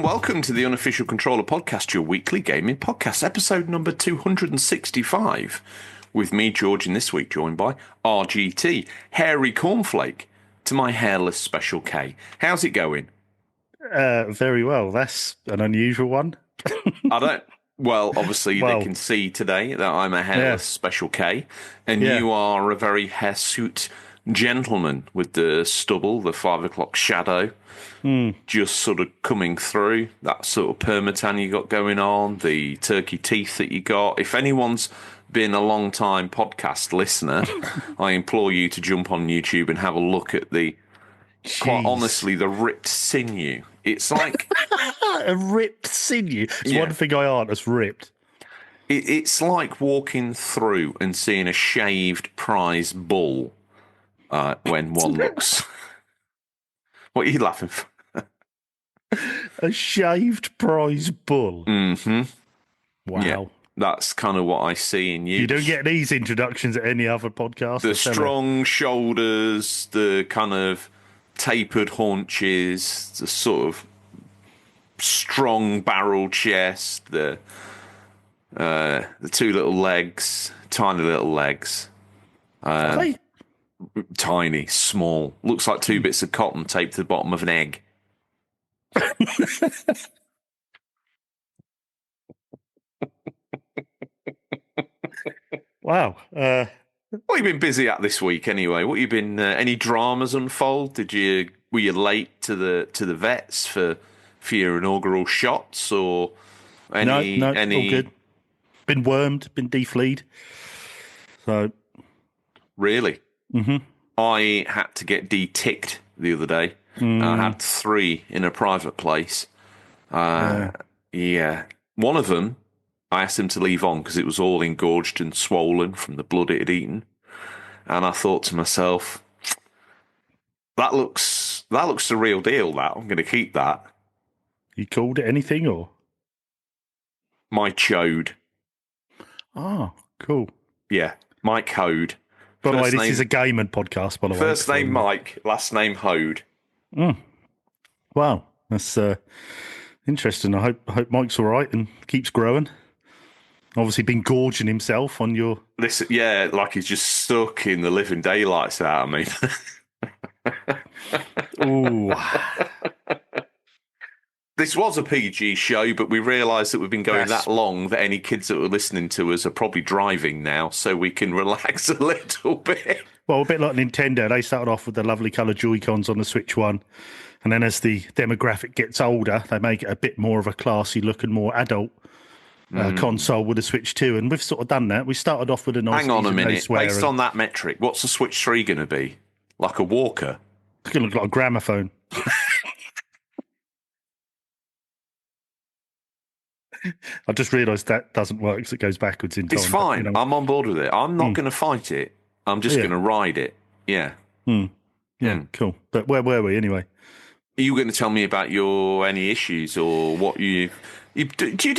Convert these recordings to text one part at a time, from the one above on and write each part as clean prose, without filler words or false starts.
Welcome to the Unofficial Controller Podcast, your weekly gaming podcast, episode number 265. With me, George, and this week joined by RGT, Hairy Cornflake, to my hairless Special K. How's it going? Very well. That's an unusual one. Well, obviously they can see today that I'm a hairless Special K, and you are a very hirsute gentleman with the stubble, the 5 o'clock shadow. Just sort of coming through, that sort of permatan you got going on, the turkey teeth that you got. If anyone's been a long time podcast listener, I implore you to jump on YouTube and have a look at quite honestly, the ripped sinew. It's like a ripped sinew. It's one thing I aren't as ripped. It's like walking through and seeing a shaved prize bull when one looks. What are you laughing for? A shaved prize bull. Mm-hmm. Wow. Yeah, that's kind of what I see in you. You don't get these introductions at any other podcast. The strong shoulders, the kind of tapered haunches, the sort of strong barrel chest, the two little legs, tiny little legs. Tiny, small. Looks like two bits of cotton taped to the bottom of an egg. Wow. What have you been busy at this week anyway? What have you been any dramas unfold? Were you late to the vets for your inaugural shots or any No, all good. Been wormed, been defleed. So really? Mm-hmm. I had to get de-ticked the other day. I had 3 in a private place. One of them, I asked him to leave on because it was all engorged and swollen from the blood it had eaten. And I thought to myself, that looks the real deal, that. I'm going to keep that. You called it anything, or? My chode. Oh, cool. Yeah, my code. By the way, this is a gaming podcast, by the way. First name Mike, last name Hode. Wow, that's interesting. I hope Mike's all right and keeps growing. Obviously been gorging himself on your... Listen, yeah, like he's just stuck in the living daylights out of me. Ooh. This was a PG show, but we realised that we've been going that long that any kids that were listening to us are probably driving now, so we can relax a little bit. Well, a bit like Nintendo. They started off with the lovely colour Joy-Cons on the Switch 1, and then as the demographic gets older, they make it a bit more of a classy look and more adult console with the Switch 2, and we've sort of done that. We started off with a nice... Hang on a minute. Based on that metric, what's the Switch 3 going to be? Like a walker? It's going to look like a gramophone. I just realised that doesn't work because it goes backwards in time. It's fine. But, I'm on board with it. I'm not going to fight it. I'm just going to ride it. Yeah. Yeah, cool. But where were we anyway? Are you going to tell me about any issues or what you do? Do you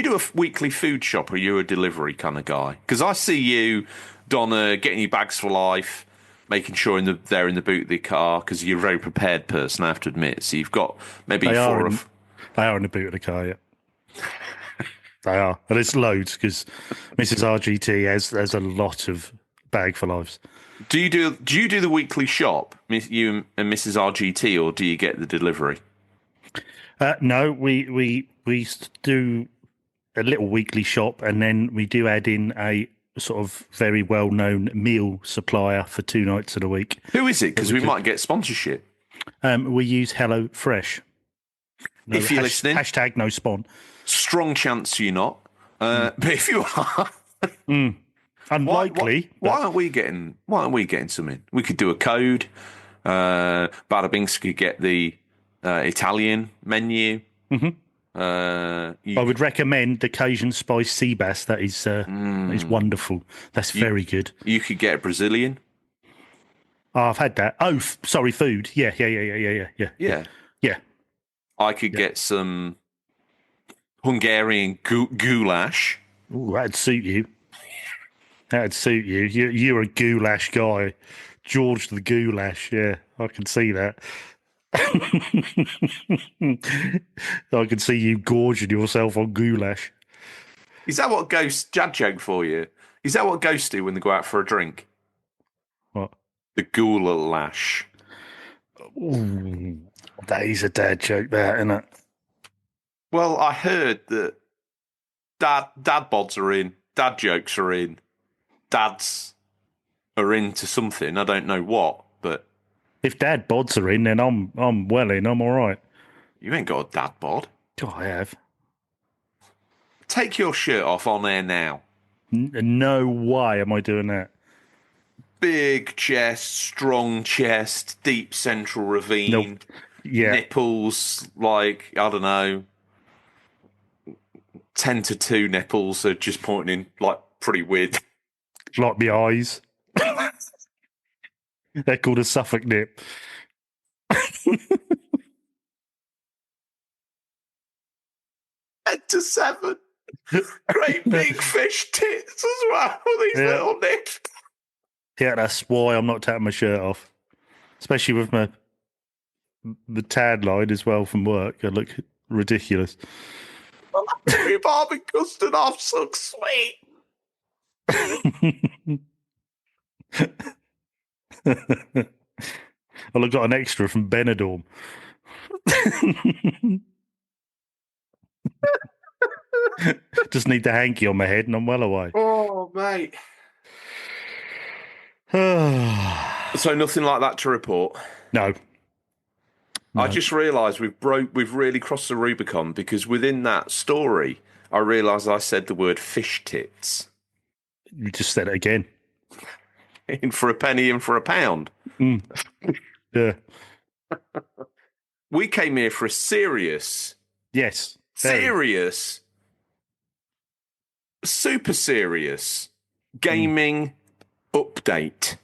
do a weekly food shop, or are you a delivery kind of guy? Because I see you, Donna, getting your bags for life, making sure they're in the boot of the car, because you're a very prepared person, I have to admit. So you've got maybe They are in the boot of the car, yeah. They are. And it's loads, because Mrs. RGT has a lot of bag for lives. Do you do the weekly shop, you and Mrs. RGT, or do you get the delivery? No, we do a little weekly shop, and then we do add in a sort of very well-known meal supplier for 2 nights of the week. Who is it? Because we might get sponsorship. We use Hello Fresh. No, if you're listening, hashtag no spawn. Strong chance you're not, but if you are, unlikely. Why aren't we getting some in? We could do a code. Bada Binks could get the Italian menu. Mm-hmm. I would recommend the Cajun Spice Sea Bass. That is wonderful. That's very good. You could get a Brazilian. Oh, I've had that. Oh, sorry, food. Yeah. Yeah. Yeah. I could get some Hungarian goulash. Ooh, that'd suit you. That'd suit you. You're a goulash guy. George the goulash. Yeah, I can see that. I can see you gorging yourself on goulash. Is that what ghosts jad joke for you? Is that what ghosts do when they go out for a drink? What? The goulash. Ooh, that is a dad joke, that, isn't it? Well, I heard that dad bods are in, dad jokes are in, dads are into something. I don't know what, but if dad bods are in, then I'm well in. I'm all right. You ain't got a dad bod. Oh, I have. Take your shirt off on air now. No way am I doing that. Big chest, strong chest, deep central ravine. Nope. Yeah. Nipples, like, I don't know, 10 to 2 nipples are just pointing in, like, pretty weird. Like my eyes. They're called a Suffolk nip. 10 to 7. Great big fish tits as well. These little nips. Yeah, that's why I'm not taking my shirt off. Especially with my tan line as well from work. I look ridiculous. Well, rhubarb and custard off sucks sweet. Well, I got an extra from Benidorm. Just need the hanky on my head and I'm well away. Oh, mate. So nothing like that to report? No. I just realised we've really crossed the Rubicon because within that story, I realised I said the word fish tits. You just said it again. In for a penny, in for a pound. Mm. Yeah. We came here for a serious. Yes. Serious. Super serious gaming update.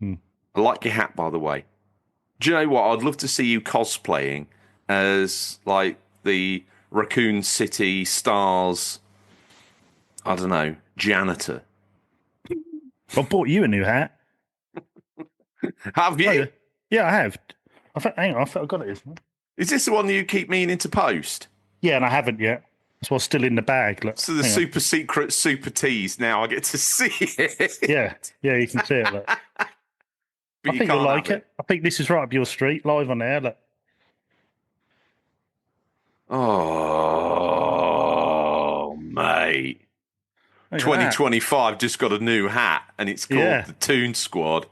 I like your hat, by the way. Do you know what? I'd love to see you cosplaying as, like, the Raccoon City Stars, I don't know, janitor. I bought you a new hat. Have you? Oh, yeah, I have. Hang on, I got it. Is this the one that you keep meaning to post? Yeah, and I haven't yet. That's what's still in the bag. Look, so the super secret super tease, now I get to see it. Yeah, you can see it. Look. I think you'll like it. I think this is right up your street, live on air. Look. Oh, mate. 2025 just got a new hat, and it's called the Toon Squad.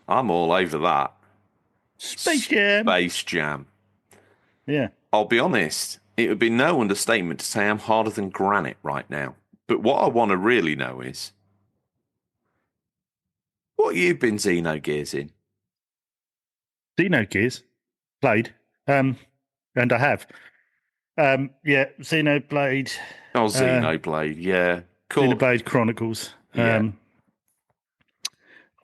I'm all over that. Space Jam. Space Jam. Yeah. I'll be honest, it would be no understatement to say I'm harder than granite right now. But what I want to really know is, what you've been Xenogears in? Xenogears? Played. And I have. Xenoblade. Oh, Xenoblade, yeah. Cool. Xenoblade Chronicles. Yeah.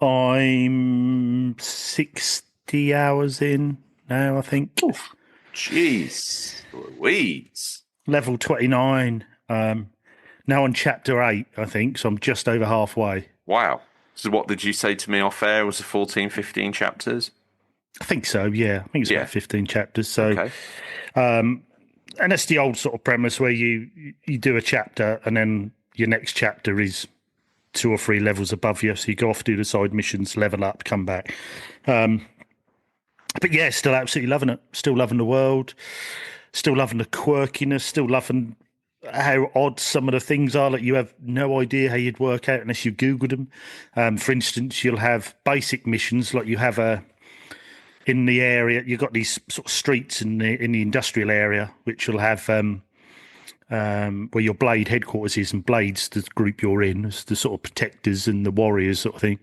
I'm 60 hours in now, I think. Oof. Jeez Louise. Level 29. Now on chapter 8, I think, so I'm just over halfway. Wow. So what did you say to me off air? Was it 14, 15 chapters? I think so, yeah. I think it's about 15 chapters. So, okay. And that's the old sort of premise where you do a chapter and then your next chapter is 2 or 3 levels above you. So you go off, do the side missions, level up, come back. But yeah, still absolutely loving it. Still loving the world. Still loving the quirkiness. Still loving how odd some of the things are. Like you have no idea how you'd work out unless you Googled them. For instance, you'll have basic missions like you have in the area. You've got these sort of streets in the industrial area, which will have where your Blade headquarters is, and Blade's the group you're in, as the sort of protectors and the warriors sort of thing.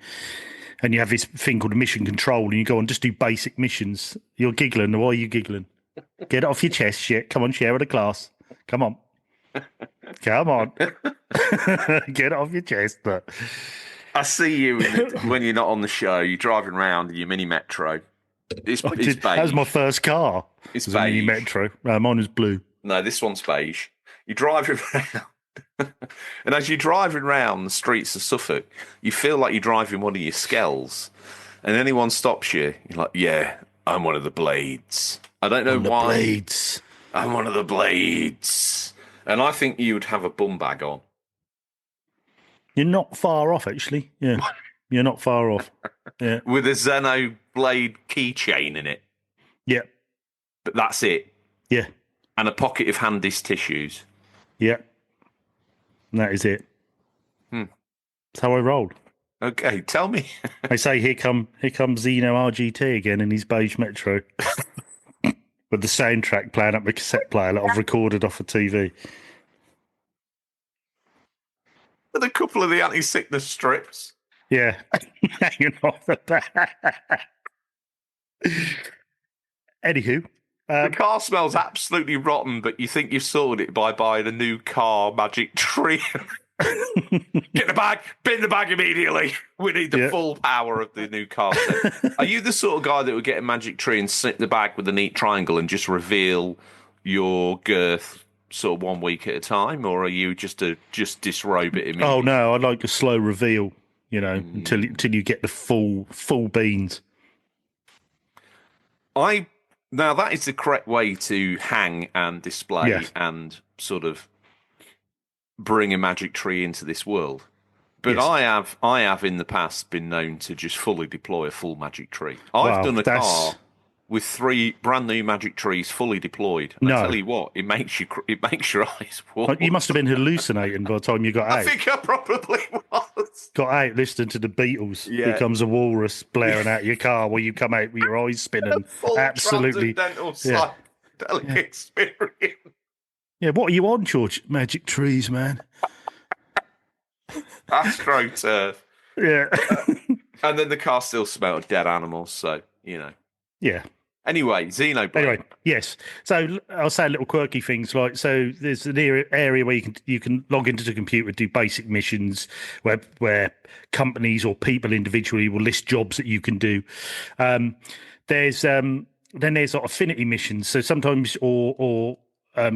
And you have this thing called a mission control, and you go on just do basic missions. You're giggling. Why are you giggling? Get it off your chest, shit. Come on, share with the class. Come on. Come on. Get it off your chest. But I see you when you're not on the show. You're driving around in your mini Metro. It's beige. That was my first car. It's a mini beige. Metro. Mine was blue. No, this one's beige. You're driving around. And as you're driving around the streets of Suffolk, you feel like you're driving one of your Skells. And anyone stops you, you're like, yeah, I'm one of the Blades. I don't know why. Blades. I'm one of the Blades. And I think you would have a bum bag on. You're not far off, actually. Yeah. You're not far off. Yeah. With a Xenoblade keychain in it. Yeah. But that's it. Yeah. And a pocket of Handis tissues. Yeah. And that is it. That's how I rolled. Okay, tell me. They say here comes Xeno RGT again in his beige Metro. With the soundtrack playing up the cassette player that I've recorded off a TV. With a couple of the anti-sickness strips. Yeah. Hanging off the back. Anywho. The car smells absolutely rotten, but you think you've sorted it by buying a new car magic tree. Get the bag, bin the bag immediately. We need the full power of the new car set. Are you the sort of guy that would get a magic tree and sit the bag with a neat triangle and just reveal your girth sort of 1 week at a time, or are you just disrobe it immediately? Oh no, I like a slow reveal, until you get the full beans. Now that is the correct way to hang and display and sort of bring a magic tree into this world. But yes. I have in the past been known to just fully deploy a full magic tree. I've done a car with 3 brand new magic trees fully deployed. And I tell you what, it makes your eyes water. You must have been hallucinating by the time you got out. I think I probably was. Got out listening to the Beatles. Yeah. Here comes a walrus blaring out your car while you come out with your eyes spinning. Full absolutely transcendental psychedelic experience. Yeah, what are you on, George? Magic trees, man. AstroTurf. Yeah. And then the car still smelled of dead animals, so, Yeah. Anyway, Xenoblade. Anyway, yes. So I'll say little quirky things like, so there's an area where you can log into the computer, do basic missions where companies or people individually will list jobs that you can do. There's then there's like affinity missions. So sometimes or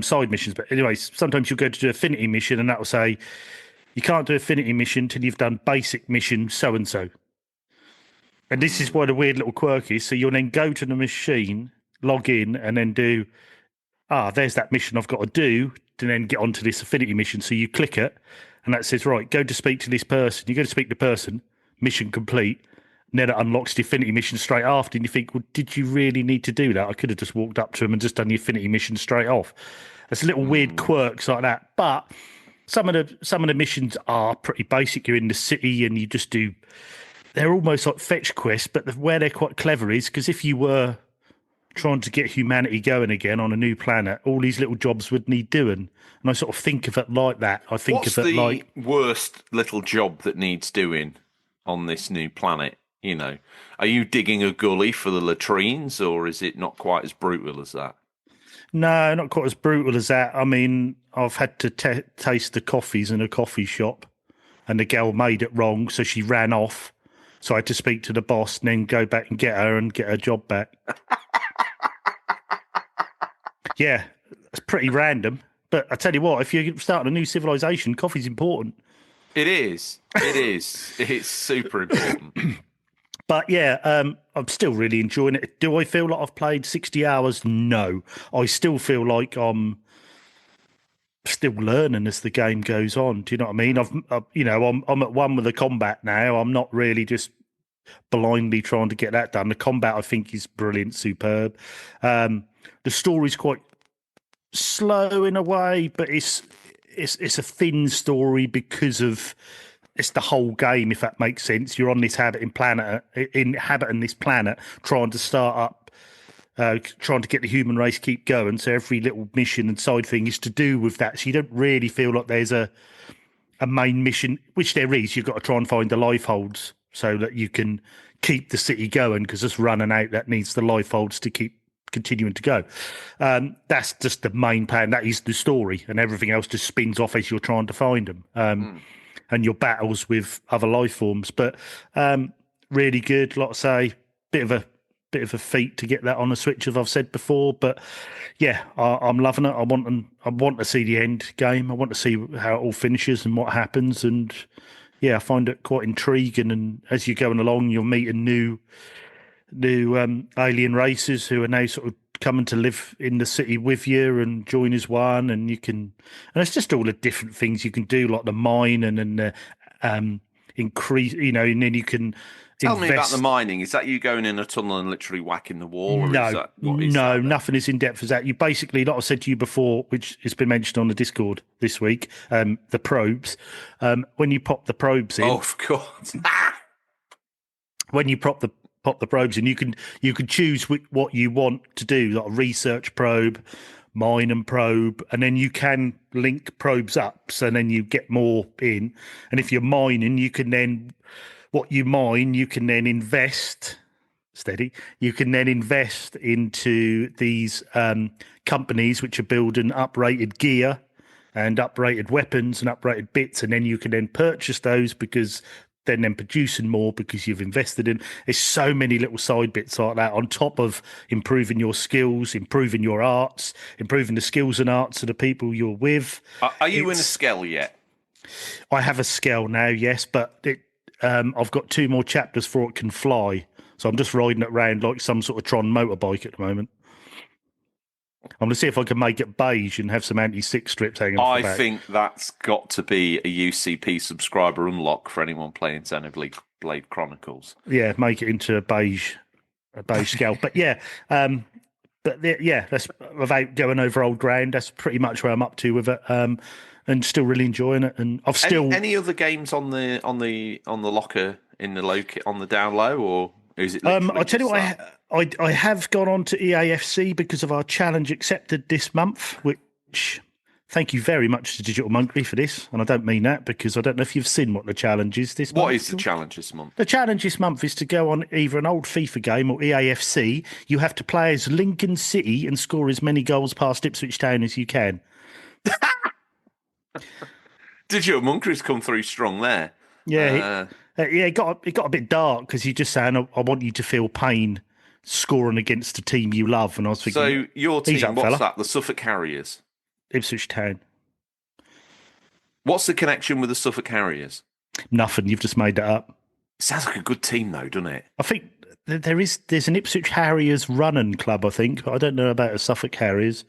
side missions, but anyways, sometimes you'll go to do affinity mission and that will say you can't do affinity mission until you've done basic mission so and so. And this is why the weird little quirk is. So you'll then go to the machine, log in, and then do, there's that mission I've got to do to then get onto this affinity mission. So you click it, and that says, right, go to speak to this person. You go to speak to the person, mission complete, and then it unlocks the affinity mission straight after. And you think, well, did you really need to do that? I could have just walked up to him and just done the affinity mission straight off. There's little weird quirks like that. But some of the missions are pretty basic. You're in the city and you just do... They're almost like fetch quests, but where they're quite clever is because if you were trying to get humanity going again on a new planet, all these little jobs would need doing. And I sort of think of it like that. What's the worst little job that needs doing on this new planet? Are you digging a gully for the latrines, or is it not quite as brutal as that? No, not quite as brutal as that. I mean, I've had to taste the coffees in a coffee shop, and the girl made it wrong, so she ran off. So I had to speak to the boss and then go back and get her job back. Yeah, it's pretty random. But I tell you what, if you're starting a new civilization, coffee's important. It is. It's super important. But yeah, I'm still really enjoying it. Do I feel like I've played 60 hours? No. I still feel like I'm still learning as the game goes on. Do you know what I mean? I'm at one with the combat now. I'm not really just blindly trying to get that done. The combat I think is brilliant, superb. The story's quite slow in a way, but it's a thin story because of it's the whole game, if that makes sense. You're on this inhabiting this planet, trying to start up. Trying to get the human race keep going, so every little mission and side thing is to do with that. So you don't really feel like there's a main mission, which there is. You've got to try and find the lifeholds so that you can keep the city going, because it's running out. That needs the lifeholds to keep continuing to go. That's just the main plan. That is the story, and everything else just spins off as you're trying to find them. and your battles with other life forms. But really good. Like I say, bit of a feat to get that on a Switch, as I've said before. But yeah, I'm loving it. I want to see the end game. I want to see how it all finishes and what happens. And yeah, I find it quite intriguing. And as you're going along, you're meeting new alien races who are now sort of coming to live in the city with you and join as one. And it's just all the different things you can do, like the mine and then the increase, and then you can. Tell me about the mining. Is that you going in a tunnel and literally whacking the wall? Or No, nothing as in depth as that. You basically, like I said to you before, which has been mentioned on the Discord this week, the probes. When you pop the probes in, oh, of course. When you pop the probes in, you can choose what you want to do, like a research probe, mine and probe, and then you can link probes up, so then you get more in. And if you're mining, you can then. What you mine, you can then invest. You can then invest into these companies which are building uprated gear and uprated weapons and uprated bits, and then you can then purchase those because they're then producing more because you've invested in. There's so many little side bits like that on top of improving your skills, improving your arts, improving the skills and arts of the people you're with. Are you in a scale yet? I have a scale now, yes, but I've got 2 more chapters before it can fly. So I'm just riding it around like some sort of Tron motorbike at the moment. I'm going to see if I can make it beige and have some anti-stick strips hanging off the back. I think that's got to be a UCP subscriber unlock for anyone playing Xenoblade Chronicles. Yeah, make it into a beige scale. But yeah, that's without going over old ground. That's pretty much where I'm up to with it. And still really enjoying it. And I've still any other games on the locker on the down low, or is it? I tell you what, I have gone on to EAFC because of our challenge accepted this month. Which thank you very much to Digital Monkey for this, and I don't mean that because I don't know if you've seen what the challenge is this month. What is the challenge this month? The challenge this month is to go on either an old FIFA game or EAFC. You have to play as Lincoln City and score as many goals past Ipswich Town as you can. Digital Monkey's come through strong there. Yeah, it got a bit dark because you're just saying, I want you to feel pain scoring against a team you love. And I was thinking, so your team, what's that? The Suffolk Harriers? Ipswich Town. What's the connection with the Suffolk Harriers? Nothing. You've just made that up. Sounds like a good team, though, doesn't it? I think there's an Ipswich Harriers running club, I think, but I don't know about a Suffolk Harriers.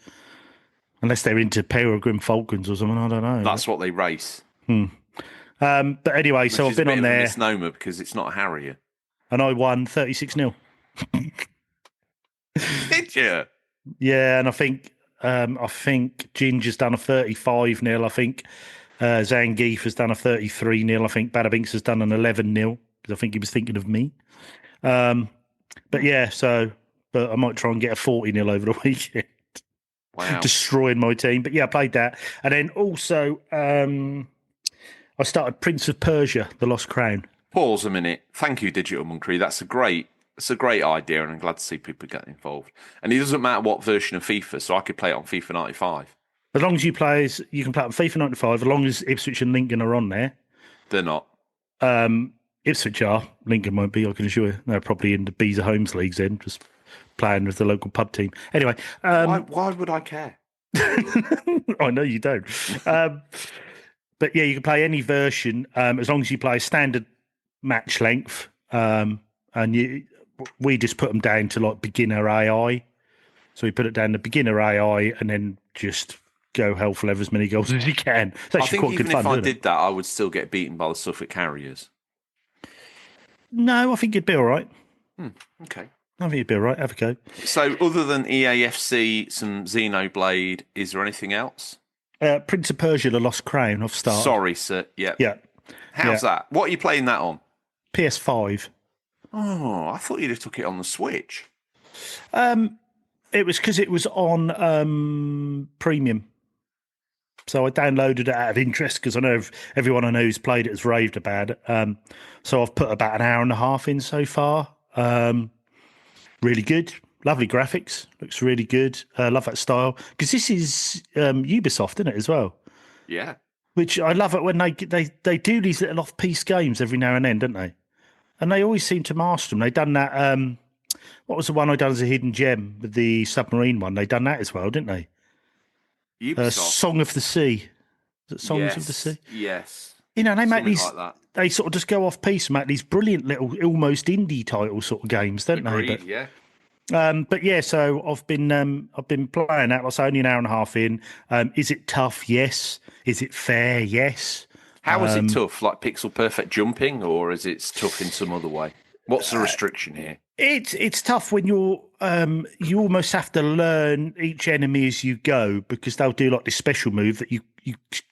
Unless they're into Peregrine Falcons or something, I don't know. That's what they race. But anyway, so I've been on there. It's a misnomer because it's not a Harrier. And I won 36-0. Did you? Yeah, and I think Ginger's done a 35-0. I think Zangief has done a 33-0. I think Badabinks has done an 11-0 because I think he was thinking of me. But yeah, but I might try and get a 40-0 over the weekend. Wow. Destroying my team. But yeah, I played that. And then also I started Prince of Persia, The Lost Crown. Pause a minute. Thank you, Digital Monkey. That's a great idea, and I'm glad to see people getting involved. And it doesn't matter what version of FIFA, so I could play it on FIFA 95. As long as you can play it on FIFA 95, as long as Ipswich and Lincoln are on there. They're not. Ipswich are. Lincoln won't be, I can assure you. They're probably in the Bees Homes leagues then, just playing with the local pub team. Anyway. Why would I care? I know you don't. But yeah, you can play any version as long as you play standard match length. And we just put them down to like beginner AI. So we put it down to beginner AI and then just go hell for leather as many goals as you can. It's actually I think quite even good fun, if I did that, I would still get beaten by the Suffolk Harriers. No, I think you'd be all right. Okay. I think you'd be all right. Have a go. So other than EAFC, some Xenoblade, is there anything else? Prince of Persia, The Lost Crown, I've started. Sorry, sir. Yeah. How's that? What are you playing that on? PS5. Oh, I thought you'd have took it on the Switch. It was because it was on premium. So I downloaded it out of interest because I know everyone I know who's played it has raved about it. So I've put about an hour and a half in so far. Really good. Lovely graphics. Looks really good. Love that style. Because this is Ubisoft, isn't it, as well? Yeah. which I love it when they do these little off-piece games every now and then, don't they? And they always seem to master them. They've done that. What was the one I done as a hidden gem with the submarine one? They done that as well, didn't they? Song of the Sea. Is it Songs of the Sea? Yes. You know, they make these. Like that. They sort of just go off piece and make these brilliant little, almost indie title sort of games, don't Agreed, they? But, yeah. But yeah, so I've been playing that. Like only an hour and a half in. Is it tough? Yes. Is it fair? Yes. How is it tough? Like pixel perfect jumping, or is it tough in some other way? What's the restriction here? It's tough when you almost have to learn each enemy as you go, because they'll do like this special move that you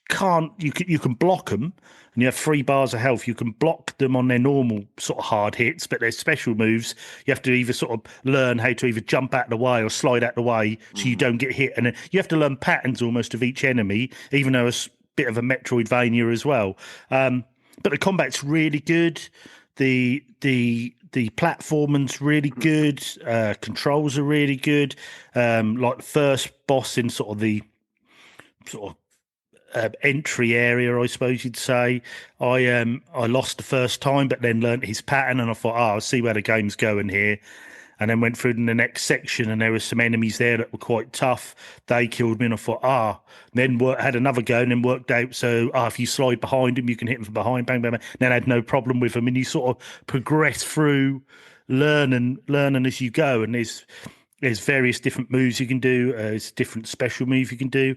can block them, and you have 3 bars of health. You can block them on their normal sort of hard hits, but their special moves you have to either sort of learn how to either jump out of the way or slide out of the way so you don't get hit, and then you have to learn patterns almost of each enemy, even though it's a bit of a Metroidvania as well. But the combat's really good. The platforming's really good. Controls are really good. Like the first boss in sort of the entry area, I suppose you'd say. I lost the first time, but then learnt his pattern, and I thought, I'll see where the game's going here. And then went through in the next section, and there were some enemies there that were quite tough. They killed me, and I thought, Then had another go, and then worked out. So, if you slide behind them, you can hit them from behind, bang, bang, bang. Then I had no problem with them, and you sort of progress through, learning as you go. And there's various different moves you can do. There's different special moves you can do.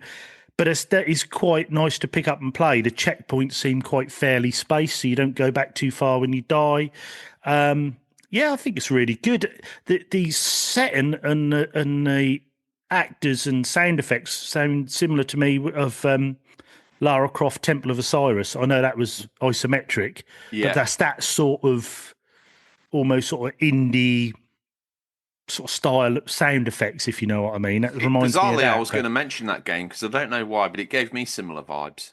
But that is quite nice to pick up and play. The checkpoints seem quite fairly spaced, so you don't go back too far when you die. Yeah, I think it's really good. The setting and the actors and sound effects sound similar to me of Lara Croft Temple of Osiris. I know that was isometric, but that's that sort of almost sort of indie sort of style sound effects, if you know what I mean. That reminds me of that. I was going to mention that game because I don't know why, but it gave me similar vibes.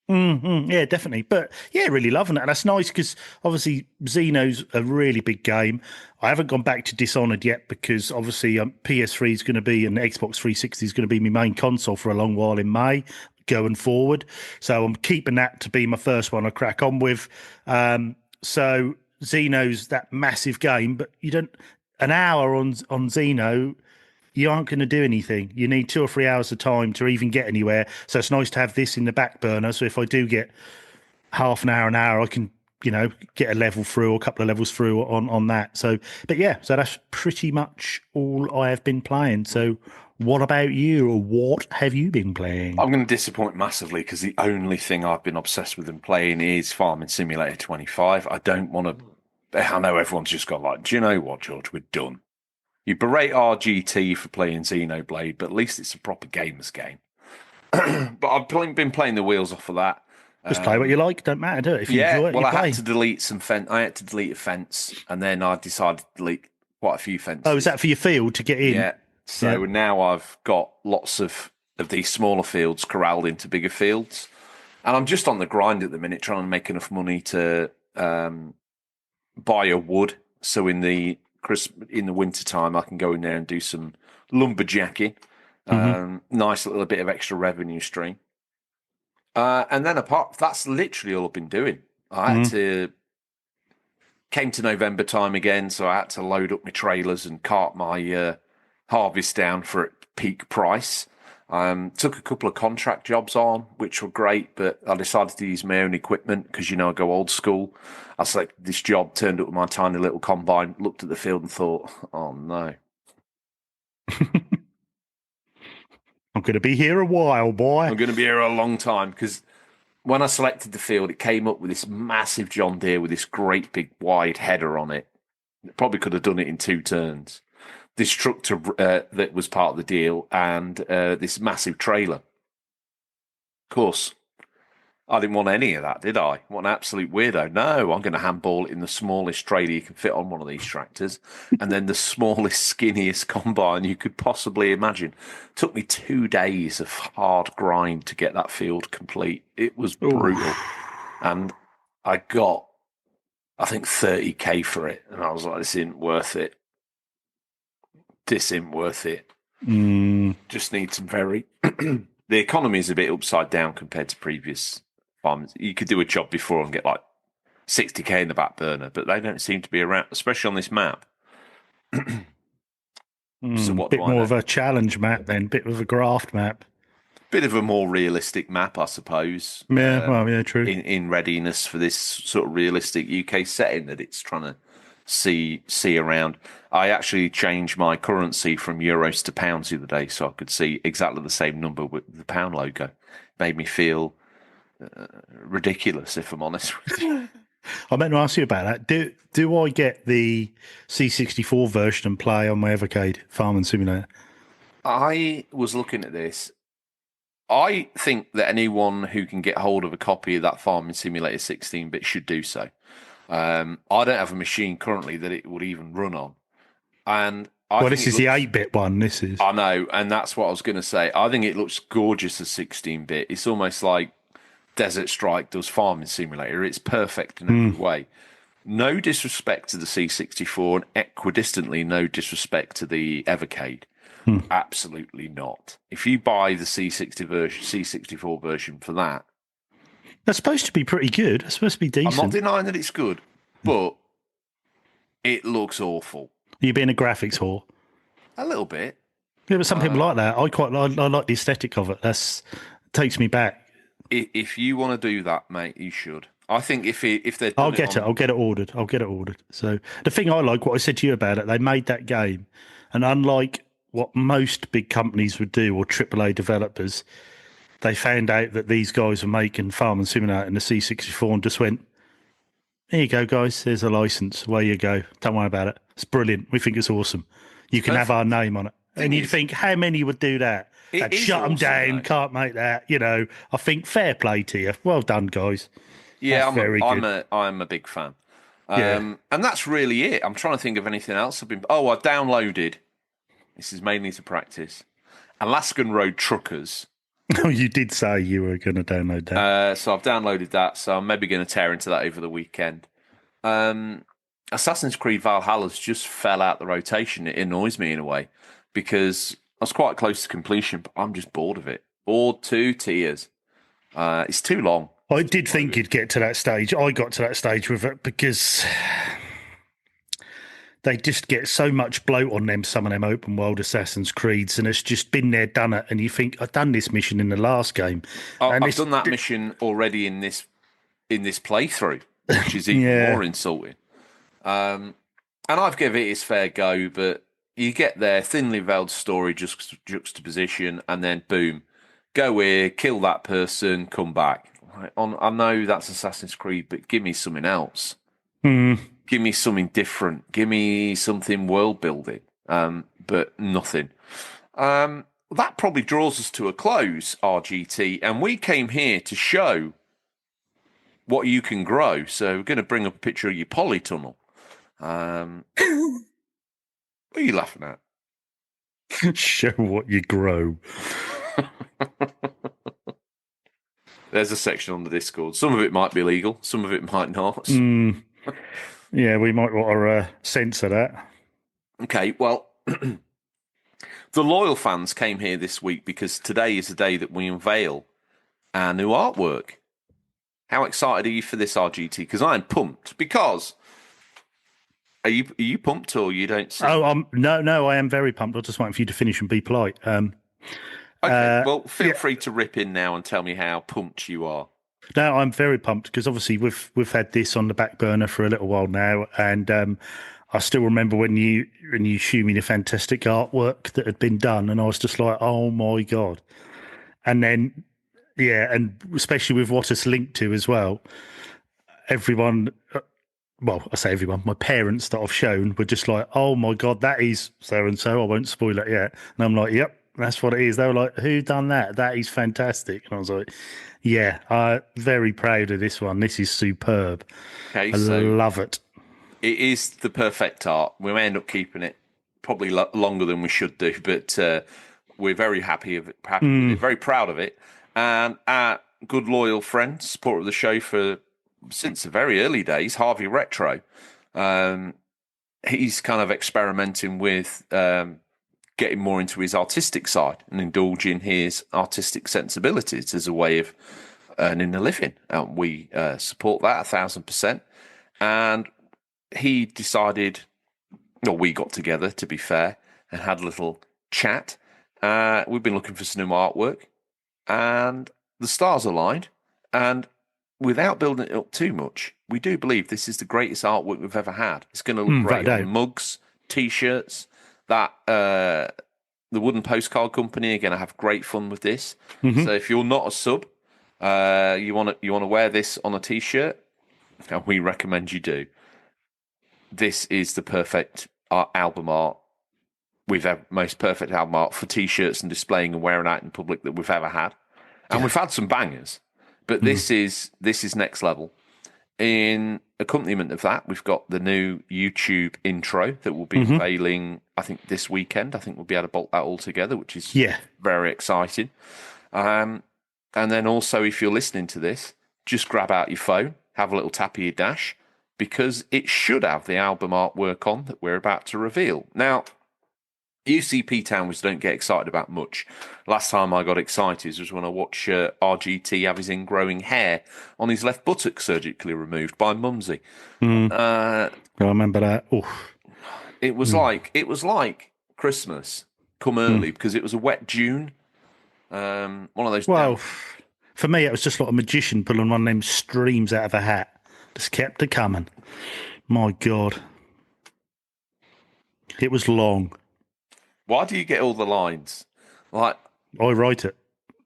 Yeah, definitely. But yeah, really loving it. And that's nice because obviously Xeno's a really big game. I haven't gone back to Dishonored yet because obviously PS3 is going to be and Xbox 360 is going to be my main console for a long while in May going forward. So I'm keeping that to be my first one I crack on with. So Xeno's that massive game, but you don't an hour on Xeno, you aren't going to do anything. You need 2 or 3 hours of time to even get anywhere. So it's nice to have this in the back burner. So if I do get half an hour, I can, get a level through or a couple of levels through on that. So, but yeah, so that's pretty much all I have been playing. So what about you, or what have you been playing? I'm going to disappoint massively because the only thing I've been obsessed with and playing is Farming Simulator 25. I don't want to... I know everyone's just got like, do you know what, George? We're done. You berate RGT for playing Xenoblade, but at least it's a proper gamer's game. But I've been playing the wheels off of that. Just play what you like. Don't matter, do it? If you enjoy it, well, you I play. had to delete some fence. I had to delete a fence, and then I decided to delete quite a few fences. Oh, is that for your field to get in? Yeah. So now I've got lots of these smaller fields corralled into bigger fields, and I'm just on the grind at the minute, trying to make enough money to buy a wood. So in the winter time, I can go in there and do some lumberjacking. Nice little bit of extra revenue stream. And then that's literally all I've been doing. I had came to November time again, so I had to load up my trailers and cart my harvest down for peak price. Took a couple of contract jobs on, which were great, but I decided to use my own equipment because, I go old school. I selected this job, turned up with my tiny little combine, looked at the field and thought, oh no. I'm going to be here a while, boy. I'm going to be here a long time because when I selected the field, it came up with this massive John Deere with this great big wide header on it. Probably could have done it in 2 turns. This truck that was part of the deal, and this massive trailer. Of course, I didn't want any of that, did I? What an absolute weirdo. No, I'm going to handball it in the smallest trailer you can fit on one of these tractors, and then the smallest, skinniest combine you could possibly imagine. Took me 2 days of hard grind to get that field complete. It was brutal. And I got, I think, 30k for it, and I was like, this isn't worth it. This isn't worth it. Just need some very... The economy is a bit upside down compared to previous farms. You could do a job before and get like 60k in the back burner, but they don't seem to be around, especially on this map. So what? Bit more of a challenge map, then, bit of a graft map. Bit of a more realistic map, I suppose. Yeah, true. In readiness for this sort of realistic UK setting that it's trying to see around. I actually changed my currency from euros to pounds the other day, so I could see exactly the same number with the pound logo. Made me feel ridiculous, if I'm honest with you. I meant to ask you about that. Do I get the C64 version and play on my Evercade Farming Simulator? I was looking at this. I think that anyone who can get hold of a copy of that Farming Simulator 16-bit should do so. I don't have a machine currently that it would even run on. And this is the 8-bit one. This is. I know, and that's what I was going to say. I think it looks gorgeous as 16-bit. It's almost like Desert Strike does Farming Simulator. It's perfect in every way. No disrespect to the C64, and equidistantly no disrespect to the Evercade. Absolutely not. If you buy the C64 version for that, that's supposed to be pretty good. It's supposed to be decent. I'm not denying that it's good, but it looks awful. Are you being a graphics whore? A little bit. Yeah, but some people like that. I like the aesthetic of it. It takes me back. If you want to do that, mate, you should. I think if they're I'll get it ordered. So the thing I like, what I said to you about it, they made that game, and unlike what most big companies would do, or AAA developers, they found out that these guys were making Farming Simulator in the C64 and just went, "Here you go, guys. There's a license. Away you go. Don't worry about it. It's brilliant. We think it's awesome. You can have our name on it." And you'd think, how many would do that? They'd shut them down. Can't make that. I think fair play to you. Well done, guys. Yeah, I'm a big fan. And that's really it. I'm trying to think of anything else. I downloaded. This is mainly to practice. Alaskan Road Truckers. Oh, you did say you were going to download that. So I've downloaded that. So I'm maybe going to tear into that over the weekend. Assassin's Creed Valhalla's just fell out the rotation. It annoys me in a way because I was quite close to completion, but I'm just bored of it. Bored to tears. It's too long. I did think you'd get to that stage. I got to that stage with it because they just get so much bloat on them, some of them open world Assassin's Creeds, and it's just been there, done it. And you think, I've done this mission in the last game. I've done that mission already in this playthrough, which is even more insulting. And I've given it its fair go, but you get there, thinly veiled story, just juxtaposition, and then boom, go here, kill that person, come back. I know that's Assassin's Creed, but give me something else. Give me something different. Give me something world building. But nothing. That probably draws us to a close, RGT, and we came here to show what you can grow. So we're going to bring up a picture of your polytunnel. What are you laughing at? Show what you grow. There's a section on the Discord. Some of it might be illegal. Some of it might not. Yeah, we might want to censor that. Okay, well, the loyal fans came here this week because today is the day that we unveil our new artwork. How excited are you for this, RGT? Because I'm pumped. Because are you pumped or you don't? See? Oh, no, I am very pumped. I'm just waiting for you to finish and be polite. Okay, well, feel free to rip in now and tell me how pumped you are. No, I'm very pumped because obviously we've had this on the back burner for a little while now, and I still remember when you showed me the fantastic artwork that had been done, and I was just like, oh my god! And then, and especially with what it's linked to as well, everyone. Well, I say everyone. My parents that I've shown were just like, oh my god, that is so and so. I won't spoil it yet, and I'm like, yep. That's what it is. They were like, who done that? That is fantastic. And I was like, yeah, I'm very proud of this one. This is superb. Okay, I love it. It is the perfect art. We may end up keeping it probably longer than we should do, but we're very happy with it, very proud of it. And our good loyal friend, supporter of the show since the very early days, Harvey Retro, he's kind of experimenting with getting more into his artistic side and indulging his artistic sensibilities as a way of earning a living. We support that 1,000%. And he decided, well, we got together, to be fair, and had a little chat. We've been looking for some new artwork, and the stars aligned. And without building it up too much, we do believe this is the greatest artwork we've ever had. It's going to look great on mugs, T-shirts. That the Wooden Postcard Company are going to have great fun with this. So if you're not a sub, you want to wear this on a T-shirt, and we recommend you do. This is the perfect album art. Most perfect album art for T-shirts and displaying and wearing out in public that we've ever had. And we've had some bangers, but this is next level. In accompaniment of that, we've got the new YouTube intro that will be unveiling, I think, this weekend. I think we'll be able to bolt that all together, which is very exciting. And then also, if you're listening to this, just grab out your phone, have a little tap of your dash, because it should have the album artwork on that we're about to reveal. Now, UCP Towns don't get excited about much. Last time I got excited was when I watched RGT have his ingrowing hair on his left buttock surgically removed by Mumsy. I remember that. Oof. It was like Christmas come early because it was a wet June. One of those. Well, for me, it was just like a magician pulling one of them streams out of a hat. Just kept it coming. My God, it was long. Why do you get all the lines? Like I write it.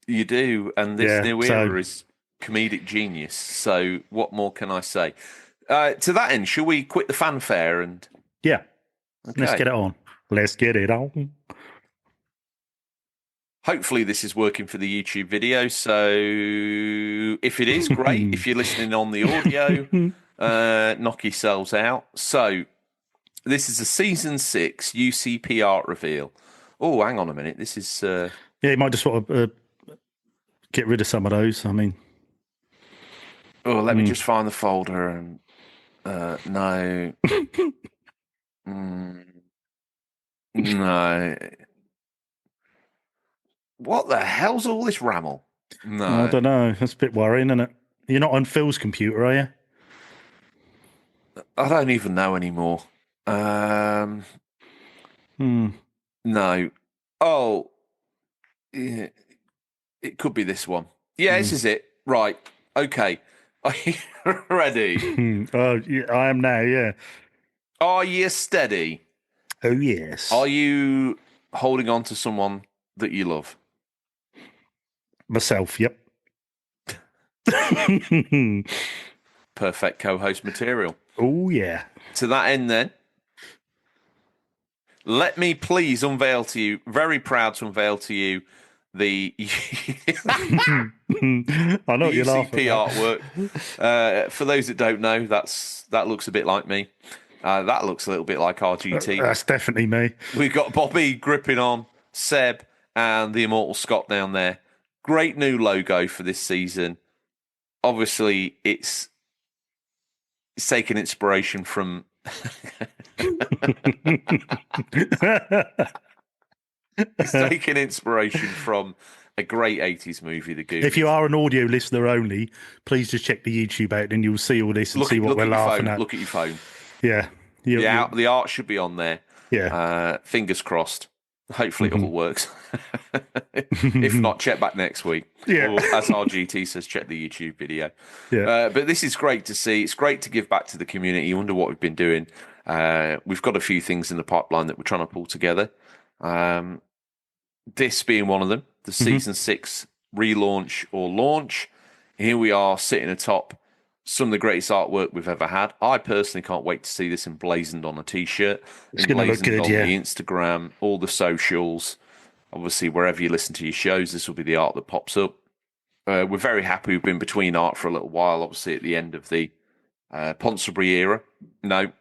You do, and this new era is comedic genius. So what more can I say? To that end, shall we quit the fanfare and... Yeah. Okay. Let's get it on. Let's get it on. Hopefully this is working for the YouTube video. So if it is, great. If you're listening on the audio, knock yourselves out. So... This is a Season 6 UCP art reveal. Oh, hang on a minute. This is... Yeah, you might just want to get rid of some of those. I mean... Oh, let me just find the folder and... no. No. What the hell's all this ramble? No. I don't know. That's a bit worrying, isn't it? You're not on Phil's computer, are you? I don't even know anymore. No. Oh, yeah. It could be this one. Yeah, this is it. Right. Okay. Are you ready? Oh, yeah, I am now. Yeah. Are you steady? Oh yes. Are you holding on to someone that you love? Myself. Yep. Perfect co-host material. Oh yeah. To that end, then. Let me please unveil to you, very proud to unveil to you, the I know what you're laughing at. Artwork. For those that don't know, that looks a bit like me. That looks a little bit like RGT. That's definitely me. We've got Bobby gripping on, Seb, and the Immortal Scott down there. Great new logo for this season. Obviously, it's taken inspiration from... It's taking inspiration from a great 80s movie, The Goonies. If you are an audio listener only, please just check the YouTube out and you'll see all this and see what we're laughing at. Look at your phone. Yeah. The art should be on there. Yeah. Fingers crossed. Hopefully it all works. If not, check back next week. Yeah. Or, as RGT says, check the YouTube video. Yeah. But this is great to see. It's great to give back to the community. You wonder what we've been doing. We've got a few things in the pipeline that we're trying to pull together. This being one of them, the Season 6 relaunch or launch. Here we are sitting atop some of the greatest artwork we've ever had. I personally can't wait to see this emblazoned on a T-shirt. It's going to look good, on the Instagram, all the socials. Obviously, wherever you listen to your shows, this will be the art that pops up. We're very happy we've been between art for a little while, obviously at the end of the Ponsonbury era. No,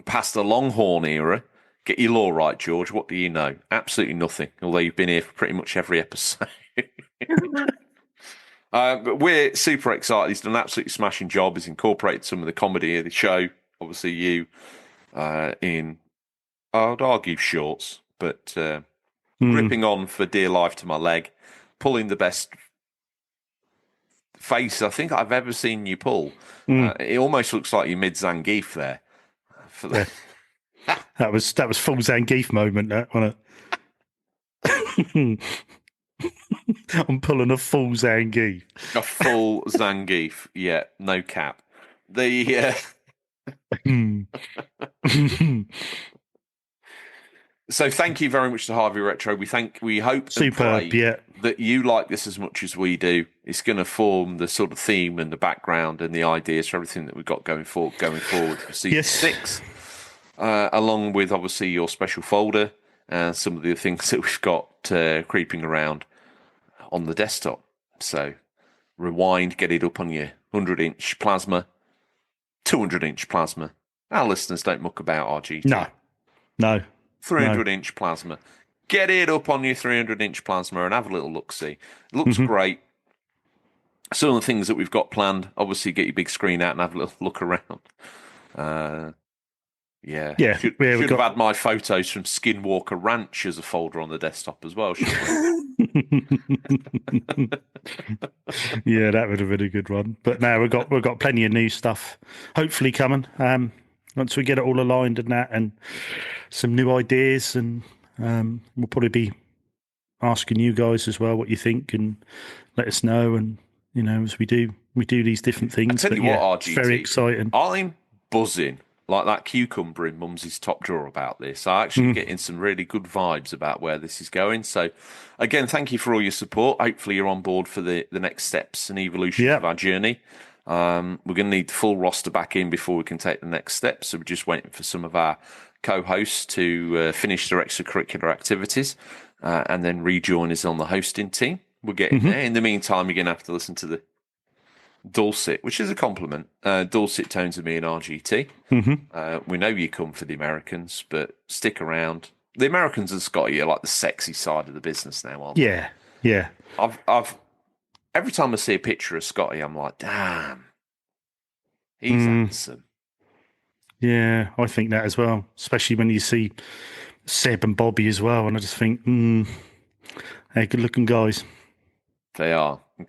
past the Longhorn era. Get your law right, George. What do you know? Absolutely nothing, although you've been here for pretty much every episode. But we're super excited. He's done an absolutely smashing job. He's incorporated some of the comedy of the show. Obviously, you in, I'd argue, shorts, but gripping on for dear life to my leg, pulling the best face I think I've ever seen you pull. It almost looks like you're mid Zangief there. That was full Zangief moment. That wasn't it? I'm pulling a full Zangief. A full Zangief, yeah, no cap. The So thank you very much to Harvey Retro. We hope superb, that you like this as much as we do. It's going to form the sort of theme and the background and the ideas for everything that we've got going forward for season 6, along with obviously your special folder and some of the things that we've got creeping around on the desktop. So rewind, get it up on your 100-inch plasma, 200-inch plasma. Our listeners don't muck about RGT. No. 300-inch plasma. Get it up on your 300-inch plasma and have a little look-see. It looks great. Some of the things that we've got planned, obviously get your big screen out and have a little look around. Should have had my photos from Skinwalker Ranch as a folder on the desktop as well, shouldn't we? Yeah, that would have been a good one. But now we've got plenty of new stuff hopefully coming. Once we get it all aligned and that, and some new ideas, and we'll probably be asking you guys as well what you think, and let us know. And as we do these different things. I tell you what, RGT, it's very exciting. I'm buzzing like that cucumber in Mumsy's top drawer about this. I'm actually getting some really good vibes about where this is going. So, again, thank you for all your support. Hopefully, you're on board for the next steps and evolution of our journey. We're going to need the full roster back in before we can take the next step. So we're just waiting for some of our co-hosts to finish their extracurricular activities and then rejoin us on the hosting team. We're getting there. In the meantime, you're going to have to listen to the dulcet, which is a compliment, dulcet tones of me and RGT. We know you come for the Americans, but stick around. The Americans and Scotty are like the sexy side of the business now, aren't they? Yeah. I've every time I see a picture of Scotty, I'm like, damn, he's handsome. Yeah, I think that as well, especially when you see Seb and Bobby as well, and I just think, they're good-looking guys. They are. I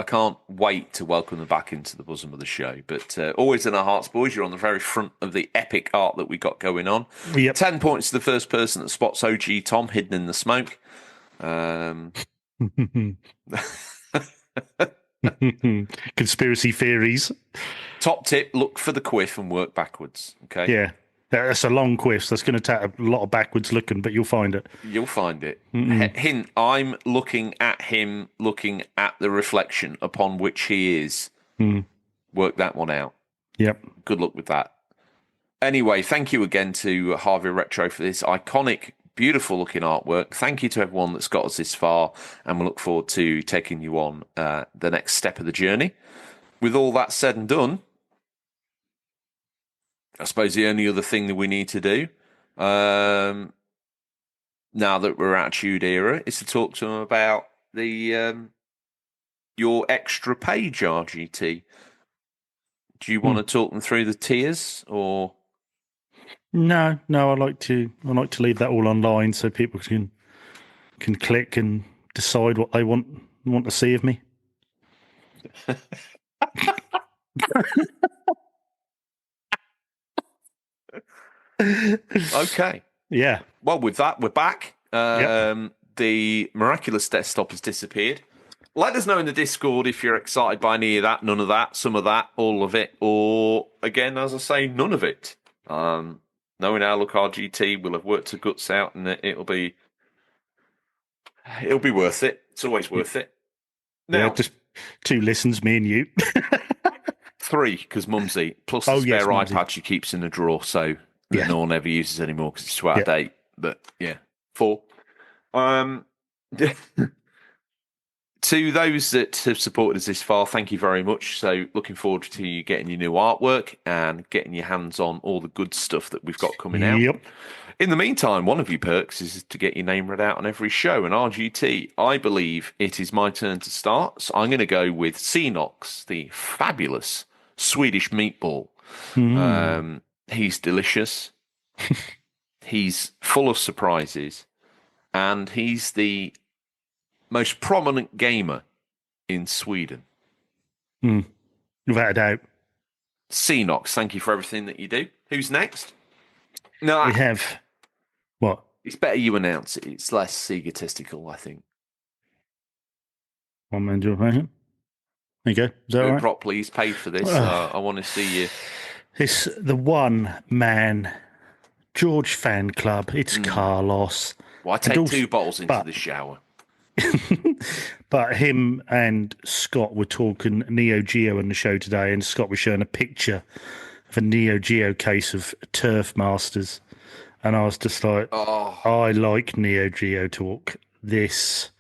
can't wait to welcome them back into the bosom of the show. But always in our hearts, boys. You're on the very front of the epic art that we got going on. Yep. 10 points to the first person that spots OG Tom hidden in the smoke. Conspiracy theories. Top tip: look for the quiff and work backwards. Okay. Yeah. That's a long quiff, so that's going to take a lot of backwards looking, but you'll find it. You'll find it. Hint, I'm looking at him, looking at the reflection upon which he is. Work that one out. Yep. Good luck with that. Anyway, thank you again to Harvey Retro for this iconic, beautiful-looking artwork. Thank you to everyone that's got us this far, and we look forward to taking you on the next step of the journey. With all that said and done, I suppose the only other thing that we need to do, now that we're Attitude Era, is to talk to them about the your extra page, RGT. Do you want to talk them through the tiers, or? No. I like to leave that all online so people can click and decide what they want to see of me. Okay. Yeah. Well, with that, we're back. The miraculous desktop has disappeared. Let us know in the Discord if you're excited by any of that, none of that, some of that, all of it, or, again, as I say, none of it. Knowing our look, RGT will have worked the guts out, and it'll be worth it. It's always worth it. Now, just 2 listens, me and you. 3, because Mumsy, plus the spare iPad she keeps in a drawer, so that no one ever uses anymore because it's too out of date. But, 4. To those that have supported us this far, thank you very much. So looking forward to you getting your new artwork and getting your hands on all the good stuff that we've got coming out. In the meantime, one of your perks is to get your name read out on every show. And RGT, I believe it is my turn to start. So I'm going to go with Xenox, the fabulous Swedish meatball. He's delicious. He's full of surprises. And he's the most prominent gamer in Sweden. Without a doubt. Xenox, thank you for everything that you do. Who's next? No, We have... What? It's better you announce it. It's less egotistical, I think. One man job. There you go. Is that Do all it right? properly. He's paid for this. I want to see you. It's the one-man George fan club. It's Carlos. Well, I take 2 bottles into the shower. But him and Scott were talking Neo Geo in the show today, and Scott was showing a picture of a Neo Geo case of Turf Masters. And I was just like, I like Neo Geo talk. This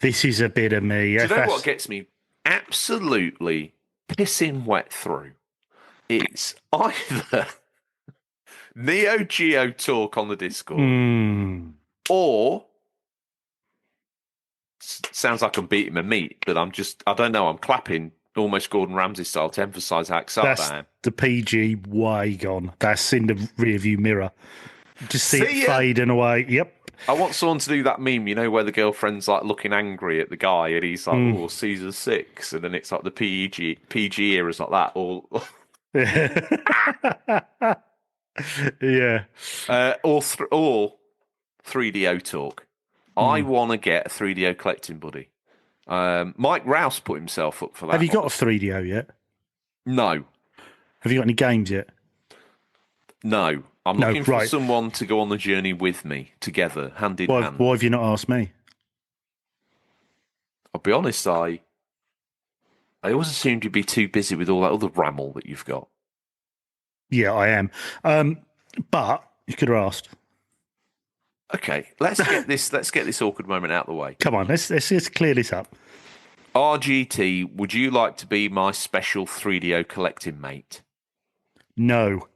is a bit of me. Do you know what gets me absolutely pissing wet through? It's either Neo Geo talk on the Discord or sounds like I'm beating my meat, but I don't know, I'm clapping almost Gordon Ramsay style to emphasise how excited I am. The PG way gone. That's in the rearview mirror. Just see it fading away. Yep. I want someone to do that meme, where the girlfriend's like looking angry at the guy and he's like, oh, Caesar 6. And then it's like the PG era's like that. Or yeah. Or 3DO talk. I want to get a 3DO collecting buddy. Mike Rouse put himself up for that. Have you got a 3DO yet? No. Have you got any games yet? No. I'm looking for someone to go on the journey with me, together, hand in hand. Why have you not asked me? I'll be honest, I always assumed you'd be too busy with all that other ramble that you've got. Yeah, I am. But you could have asked. Okay, let's get this awkward moment out of the way. Come on, let's clear this up. RGT, would you like to be my special 3DO collecting mate? No.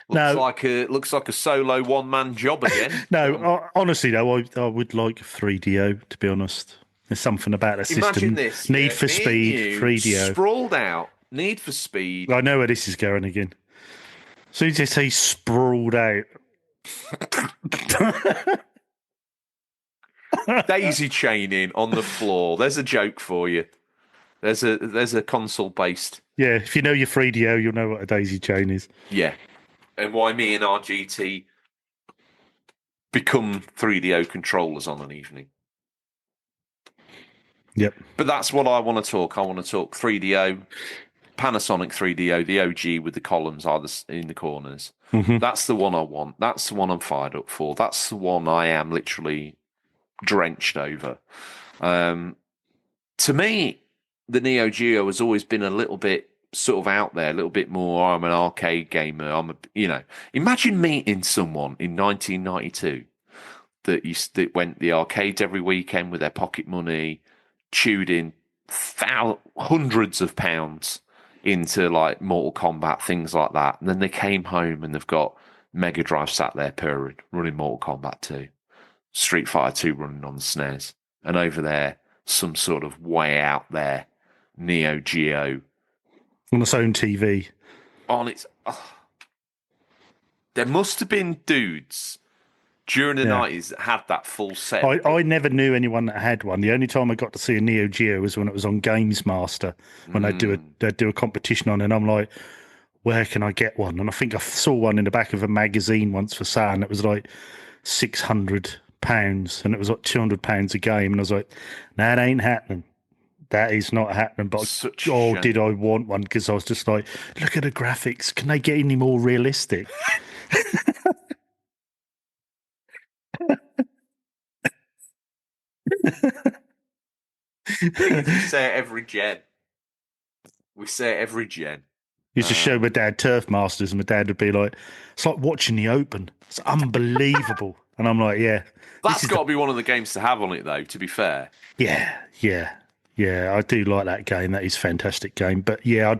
Looks like a solo one-man job again. No, honestly though, I would like 3DO, to be honest. There's something about the system. Imagine this. Need for Speed, 3DO. Sprawled out, Need for Speed. I know where this is going again. So you just say sprawled out. Daisy chaining on the floor. There's a joke for you. There's a console based. Yeah, if you know your 3DO, you'll know what a daisy chain is. Yeah. And why me and RGT become 3DO controllers on an evening. Yep. But that's what I want to talk. I want to talk 3DO, Panasonic 3DO, the OG with the columns either in the corners. Mm-hmm. That's the one I want. That's the one I'm fired up for. That's the one I am literally drenched over. To me, the Neo Geo has always been a little bit sort of out there, a little bit more, I'm an arcade gamer. Imagine meeting someone in 1992 that went the arcades every weekend with their pocket money, chewed in hundreds of pounds into like Mortal Kombat, things like that. And then they came home and they've got Mega Drive sat there purring, running Mortal Kombat 2, Street Fighter 2 running on the SNES, and over there, some sort of way out there, Neo Geo. On its own TV. There must have been dudes during the 90s that had that full set. I never knew anyone that had one. The only time I got to see a Neo Geo was when it was on Games Master, when they'd do a competition on it, and I'm like, where can I get one? And I think I saw one in the back of a magazine once for sale, and it was like £600, and it was like £200 a game, and I was like, that ain't happening. That is not happening. But did I want one? Because I was just like, look at the graphics. Can they get any more realistic? We say it every gen. Used to show my dad Turf Masters, and my dad would be like, it's like watching the Open. It's unbelievable. And I'm like, yeah. That's got to be one of the games to have on it, though, to be fair. Yeah, I do like that game. That is a fantastic game. But yeah,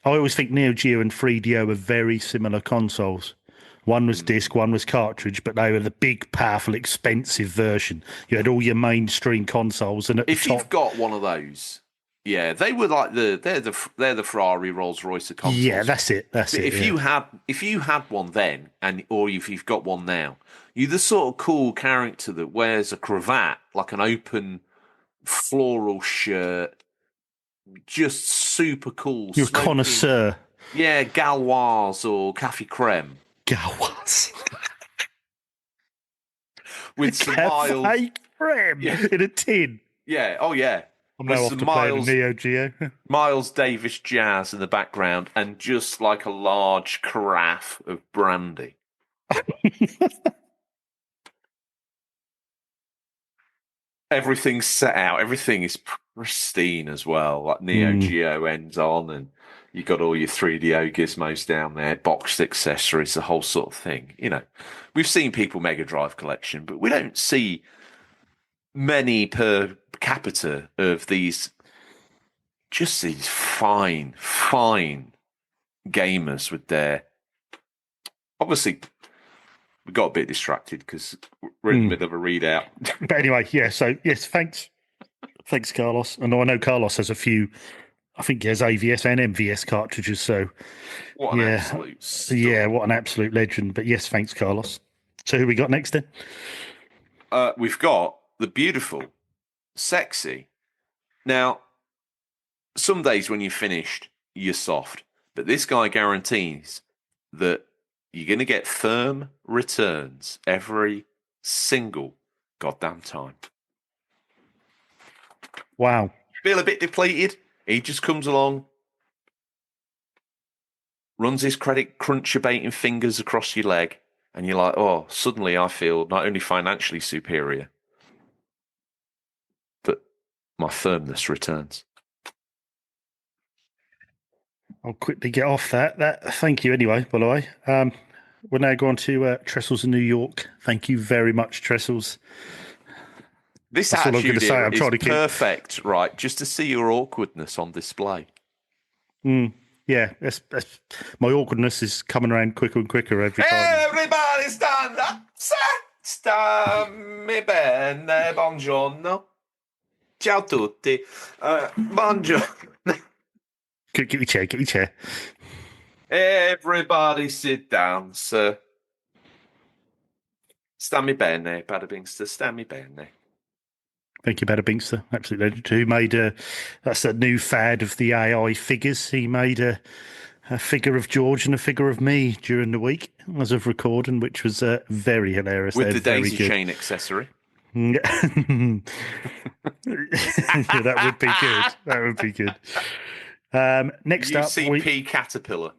I always think Neo Geo and 3DO are very similar consoles. One was disc, one was cartridge, but they were the big, powerful, expensive version. You had all your mainstream consoles, and at the top, you've got one of those, Yeah, they were like they're the Ferrari Rolls Royce of consoles. Yeah, that's it. If you had one then, or if you've got one now, you're the sort of cool character that wears a cravat, like an open floral shirt, just super cool. You're a connoisseur. Yeah, Gauloise or Cafe Creme. Gauloise. With some Cafe Creme in a tin. Yeah, oh yeah. I'm now off to play the Neo Geo. Miles Davis jazz in the background and just like a large carafe of brandy. Everything's set out. Everything is pristine as well. Like Neo Geo ends on and you got all your 3DO gizmos down there, boxed accessories, the whole sort of thing. You know, we've seen people Mega Drive collection, but we don't see many per capita of these fine gamers with their. Obviously, we got a bit distracted because we're in the middle of a readout. But anyway, yeah. So yes, thanks, Carlos. And I know Carlos has a few. I think he has AVS and MVS cartridges. So what an absolute star. Yeah, what an absolute legend. But yes, thanks, Carlos. So who we got next then? We've got the beautiful, sexy. Now, some days when you're finished, you're soft. But this guy guarantees that you're going to get firm returns every single goddamn time. Wow. Feel a bit depleted? He just comes along, runs his credit cruncher baiting fingers across your leg, and you're like, oh, suddenly I feel not only financially superior, but my firmness returns. I'll quickly get off that. Thank you anyway, by the way. We're now going to Trestles in New York. Thank you very much, Trestles. This That's attitude is perfect, right? Just to see your awkwardness on display. Yeah, that's my awkwardness is coming around quicker and quicker every time. Everybody stand up, stammi bene, buongiorno, ciao tutti, buongiorno. Get your chair. Everybody sit down, sir. Stammi bene, bada bingster, stammi bene. Thank you, Bada Binkster. Absolute legend. Who made that's a new fad of the AI figures. He made a figure of George and a figure of me during the week as of recording, which was very hilarious. With the daisy chain accessory. That would be good. That would be good. Next up, UCP caterpillar,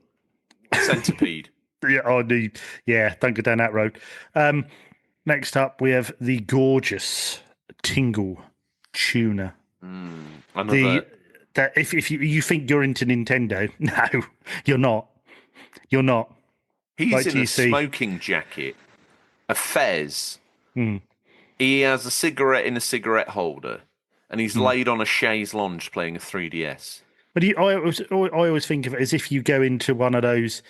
centipede. Don't go down that road. Next up, we have the gorgeous Tingle Tuner. If you think you're into Nintendo, no, you're not. You're not. He's in a smoking jacket, a fez. He has a cigarette in a cigarette holder, and he's laid on a chaise lounge playing a 3DS. But I always think of it as if you go into one of those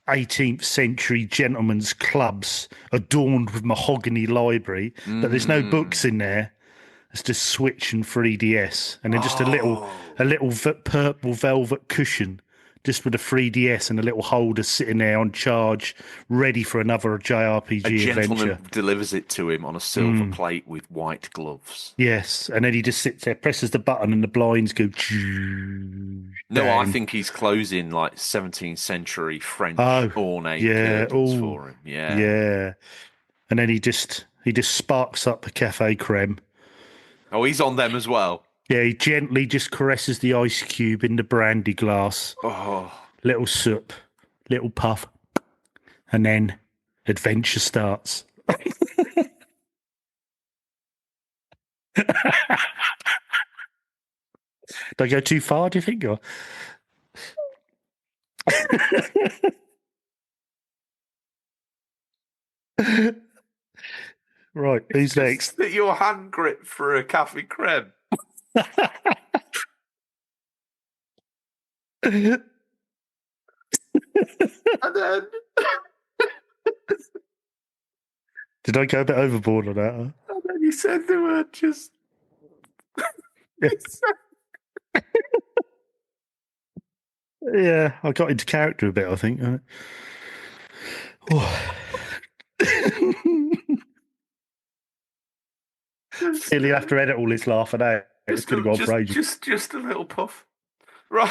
18th century gentlemen's clubs adorned with mahogany library, but there's no books in there. It's just Switch and 3DS, and then just a little purple velvet cushion, just with a 3DS and a little holder sitting there on charge, ready for another JRPG adventure. A gentleman delivers it to him on a silver plate with white gloves. Yes, and then he just sits there, presses the button, and the blinds go. No, I think he's closing like 17th century French ornate curtains for him. Yeah, and then he just sparks up the Cafe Creme. Oh, he's on them as well. Yeah, he gently just caresses the ice cube in the brandy glass. Oh, little sip, little puff, and then adventure starts. Did I go too far, do you think? Or... Right, who's next? Your hand grip for a Cafe Creme. And then... Did I go a bit overboard on that? And then you said the word just... Yes. Yeah, I got into character a bit, I think. Oh. Nearly have to edit all this laughing out. It's going to go on for ages. Just a little puff. Right.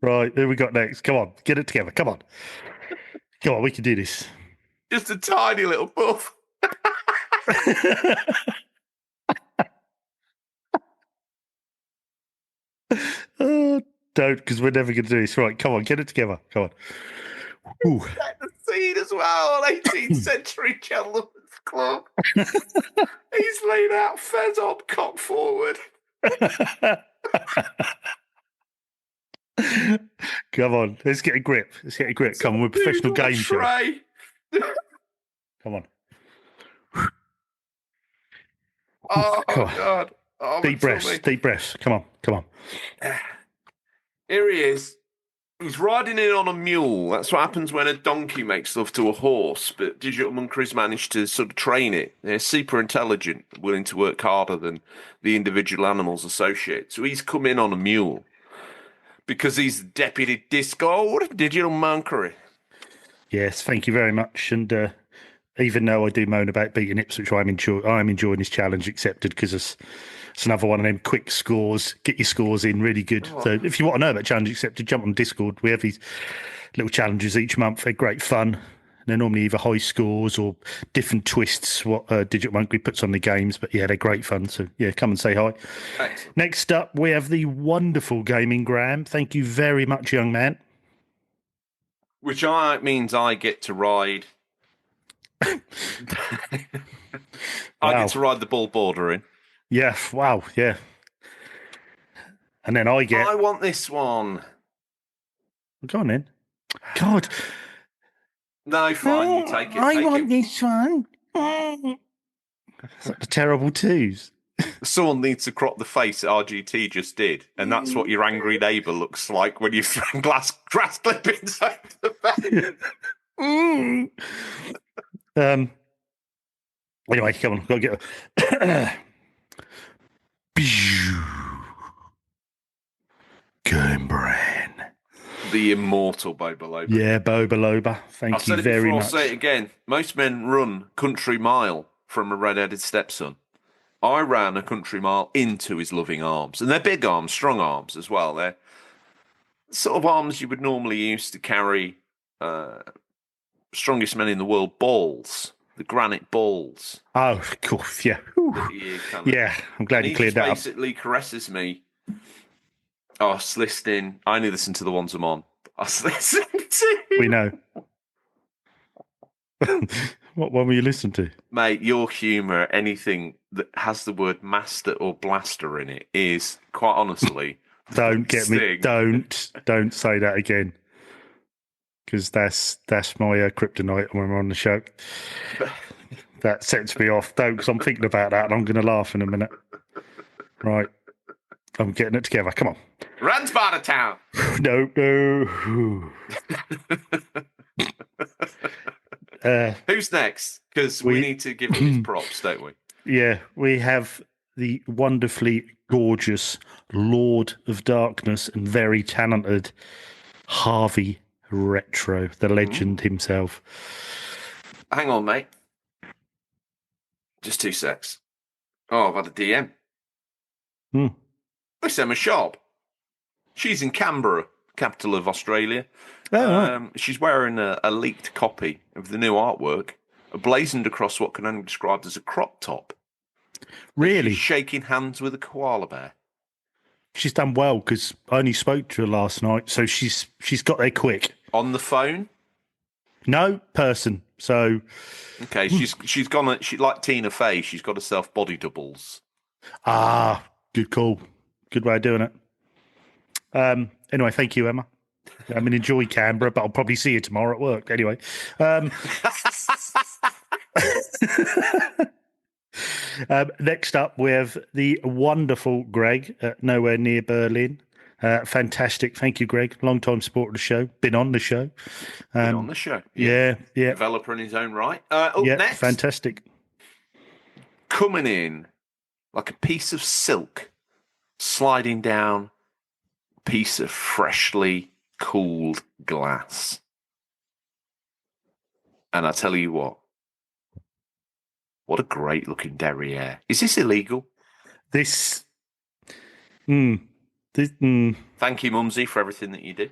Right, who we got next? Come on, get it together. Come on, we can do this. Just a tiny little puff. Don't, because we're never going to do this. Right, come on, get it together. Come on. Ooh. Set the scene as well. 18th century gentleman's club. He's laid out fez on, cock forward. Come on, let's get a grip. Come on, we're a professional game show. Come on. Oh, God. Oh, deep breaths. Come on. Here he is. He's riding in on a mule. That's what happens when a donkey makes love to a horse. But Digital Monkery's managed to sort of train it. They're super intelligent, willing to work harder than the individual animals associated. So he's come in on a mule because he's Deputy Discord, Digital Monkery. Yes, thank you very much. And even though I do moan about beating Ipswich, I'm enjoying this challenge accepted because it's another one of them quick scores. Get your scores in, really good. Oh. So if you want to know about challenge accepted, jump on Discord. We have these little challenges each month. They're great fun. They're normally either high scores or different twists what Digital Monkey puts on the games. But yeah, they're great fun. So yeah, come and say hi. Thanks. Next up, we have the wonderful Gaming Graham. Thank you very much, young man. Which means I get to ride. I get to ride the ball bordering. Yeah, wow, yeah. And then I want this one. Go on then. God. No, fine, you take it. I want this one. It's like the terrible twos. Someone needs to crop the face that RGT just did, and that's what your angry neighbour looks like when you throw grass clippings over the bed. Anyway, come on, gotta get Game Brain. The immortal Boba Loba. Yeah, Boba Loba. Thank you very much. I'll say it again. Most men run country mile from a red-headed stepson. I ran a country mile into his loving arms. And they're big arms, strong arms as well. They're sort of arms you would normally use to carry strongest men in the world balls. The granite balls. Oh, of course, yeah. Yeah, I'm glad you cleared that up. He basically caresses me. Oh, Slistin. I only listen to the ones I'm on. I listen to. We know. What one were you listening to? Mate, your humour, anything that has the word master or blaster in it is, quite honestly... Don't get me... Don't say that again. Because that's my kryptonite when we're on the show. That sets me off. Don't, because I'm thinking about that and I'm going to laugh in a minute. Right. I'm getting it together. Come on. Run, Sparta Town! No. Who's next? Because we need to give him his props, don't we? Yeah, we have the wonderfully gorgeous Lord of Darkness and very talented Harvey Retro, the legend himself. Hang on, mate. Just 2 secs. Oh, I've had a DM. It's Emma Sharp. She's in Canberra, capital of Australia. Right. She's wearing a leaked copy of the new artwork, blazoned across what can only be described as a crop top. Really? She's shaking hands with a koala bear. She's done well because I only spoke to her last night, so she's got there quick. On the phone? No, person. So okay, she's gone. She like Tina Fey. She's got herself body doubles. Ah, good call. Good way of doing it. Anyway, thank you, Emma. I mean, enjoy Canberra, but I'll probably see you tomorrow at work. Anyway. Next up, we have the wonderful Greg at Nowhere Near Berlin. Fantastic. Thank you, Greg. Long-time supporter of the show. Been on the show. Been on the show. Yeah. Developer in his own right. Yeah, Next. fantastic. Coming in like a piece of silk sliding down a piece of freshly cooled glass. And I tell you what a great looking derriere. Is this illegal? This. Thank you, Mumsy, for everything that you do.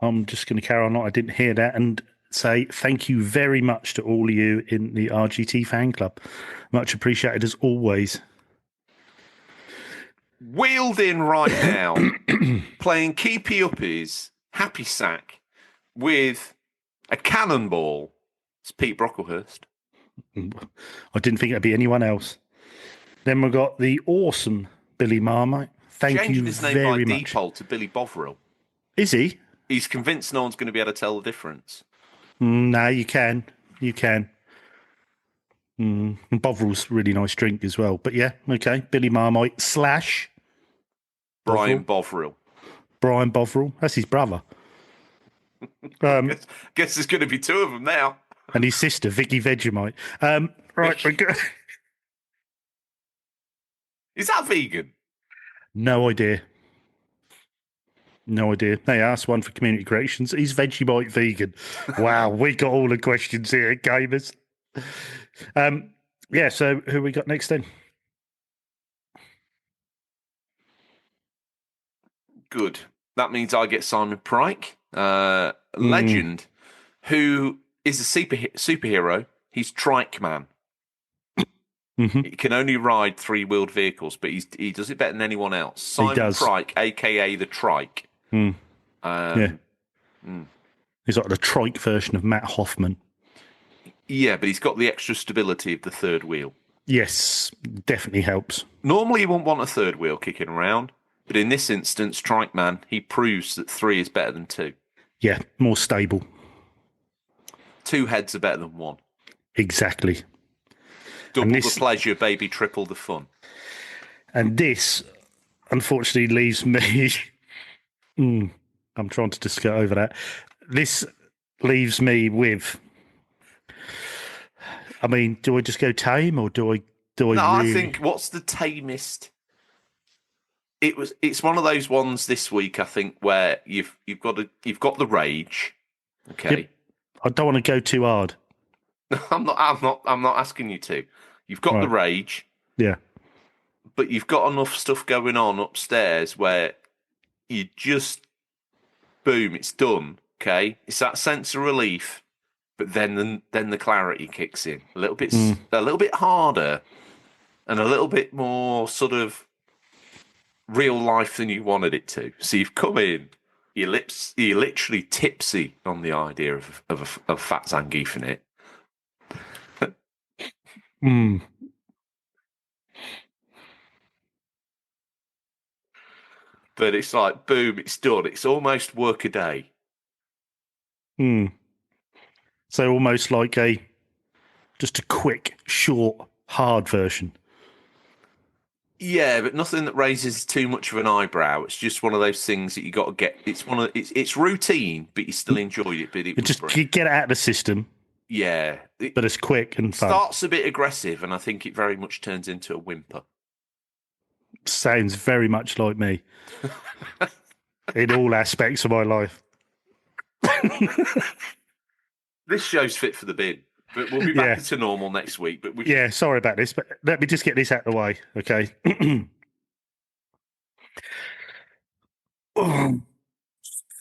I'm just going to carry on. I didn't hear that and say thank you very much to all of you in the RGT fan club. Much appreciated as always. Wheeled in right now, playing Keepy Uppies, Happy Sack, with a cannonball. It's Pete Brocklehurst. I didn't think it'd be anyone else. Then we've got the awesome Billy Marmite. Thank Changing you his name very by much. default to Billy Bovril. Is he? He's convinced no one's going to be able to tell the difference. No, you can. You can. And Bovril's really nice drink as well. But yeah, okay. Billy Marmite / Brian Bovril. Brian Bovril. That's his brother. Guess there's going to be two of them now. And his sister, Vicky Vegemite. Right, we're good. Is that vegan? No idea. No idea. They asked one for community corrections. Is Vegemite vegan? Wow, we got all the questions here, gamers. Yeah, so who we got next then? Good. That means I get Simon Pryke, legend, who is a superhero. He's Trike Man. Mm-hmm. He can only ride 3-wheeled vehicles, but he does it better than anyone else. Simon Pryke, a.k.a. the Trike. He's like the trike version of Matt Hoffman. Yeah, but he's got the extra stability of the third wheel. Yes, definitely helps. Normally, you wouldn't want a third wheel kicking around, but in this instance, Trike Man, he proves that 3 is better than 2. Yeah, more stable. 2 heads are better than 1. Exactly. Double the pleasure, baby, triple the fun. And this, unfortunately, leaves me... I'm trying to just get over that. This leaves me with... I mean, do I just go tame or do I really... I think what's the tamest... It's one of those ones this week, I think, where you've got the rage. Okay. Yep. I don't want to go too hard. I'm not asking you to. You've got the rage. Yeah. But you've got enough stuff going on upstairs where you just boom, it's done. Okay. It's that sense of relief, but then the clarity kicks in. A little bit harder and a little bit more sort of real life than you wanted it to. So you've come in, you're literally tipsy on the idea of Fat Zangief in it. But it's like, boom, it's done. It's almost work a day. So almost like just a quick, short, hard version. Yeah, but nothing that raises too much of an eyebrow. It's just one of those things that you got to get. It's routine, but you still enjoy it. But you get it out of the system. Yeah, but it's quick and fun. Starts a bit aggressive, and I think it very much turns into a whimper. Sounds very much like me in all aspects of my life. This show's fit for the bin, but we'll be back to normal next week. But sorry about this, but let me just get this out of the way, okay?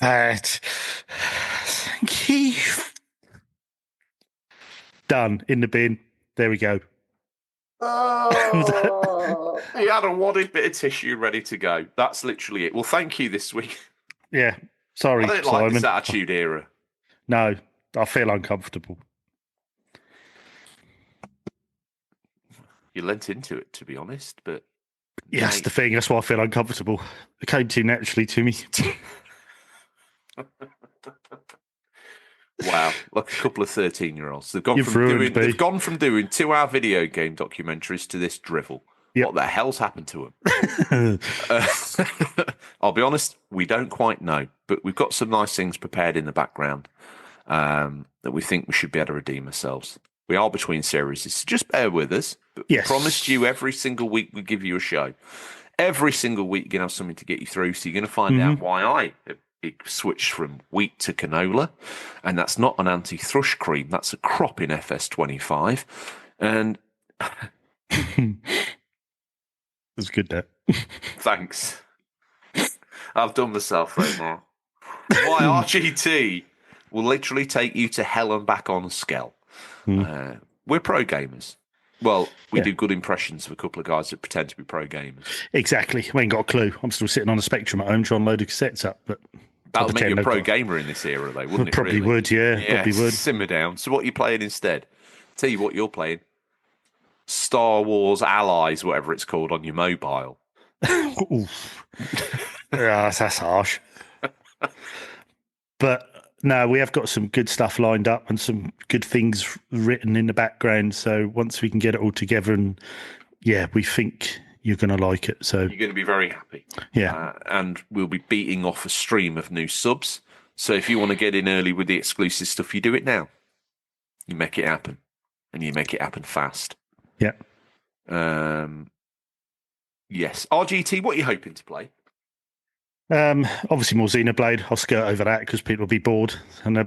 Thank you. Done in the bin. There we go. Oh, he had a wadded bit of tissue ready to go. That's literally it. Well, thank you this week. Yeah, sorry, I don't Simon. like this attitude era. No, I feel uncomfortable. You lent into it, to be honest, but... Yeah, that's the thing. That's why I feel uncomfortable. It came too naturally to me. Wow, like a couple of 13-year-olds. They've gone from doing 2-hour video game documentaries to this drivel. Yep. What the hell's happened to them? I'll be honest, we don't quite know, but we've got some nice things prepared in the background that we think we should be able to redeem ourselves. We are between series, so just bear with us. But Yes. promised you every single week we'd give you a show. Every single week you're going to have something to get you through. So you're going to find out why I switched from wheat to canola. And that's not an anti-thrush cream. That's a crop in FS25. And... That's good, that. Thanks. I've done myself right now. Why RGT will literally take you to hell and back on a scale. We're pro gamers. Well, we do good impressions of a couple of guys that pretend to be pro gamers. Exactly. We ain't got a clue. I'm still sitting on a Spectrum at home trying to load the cassettes up. But that'll make you a pro gamer in this era, though, wouldn't it? Probably really? would, yeah. Probably would. Simmer down. So what are you playing instead? Tell you what you're playing. Star Wars Allies, whatever it's called, on your mobile. Oof. Yeah, that's harsh. But no, we have got some good stuff lined up and some good things written in the background. So once we can get it all together, and we think you're going to like it. So you're going to be very happy. Yeah. And we'll be beating off a stream of new subs. So if you want to get in early with the exclusive stuff, you do it now. You make it happen. And you make it happen fast. Yeah. Yes. RGT, what are you hoping to play? Obviously more Xenoblade. I'll skirt over that because people will be bored. And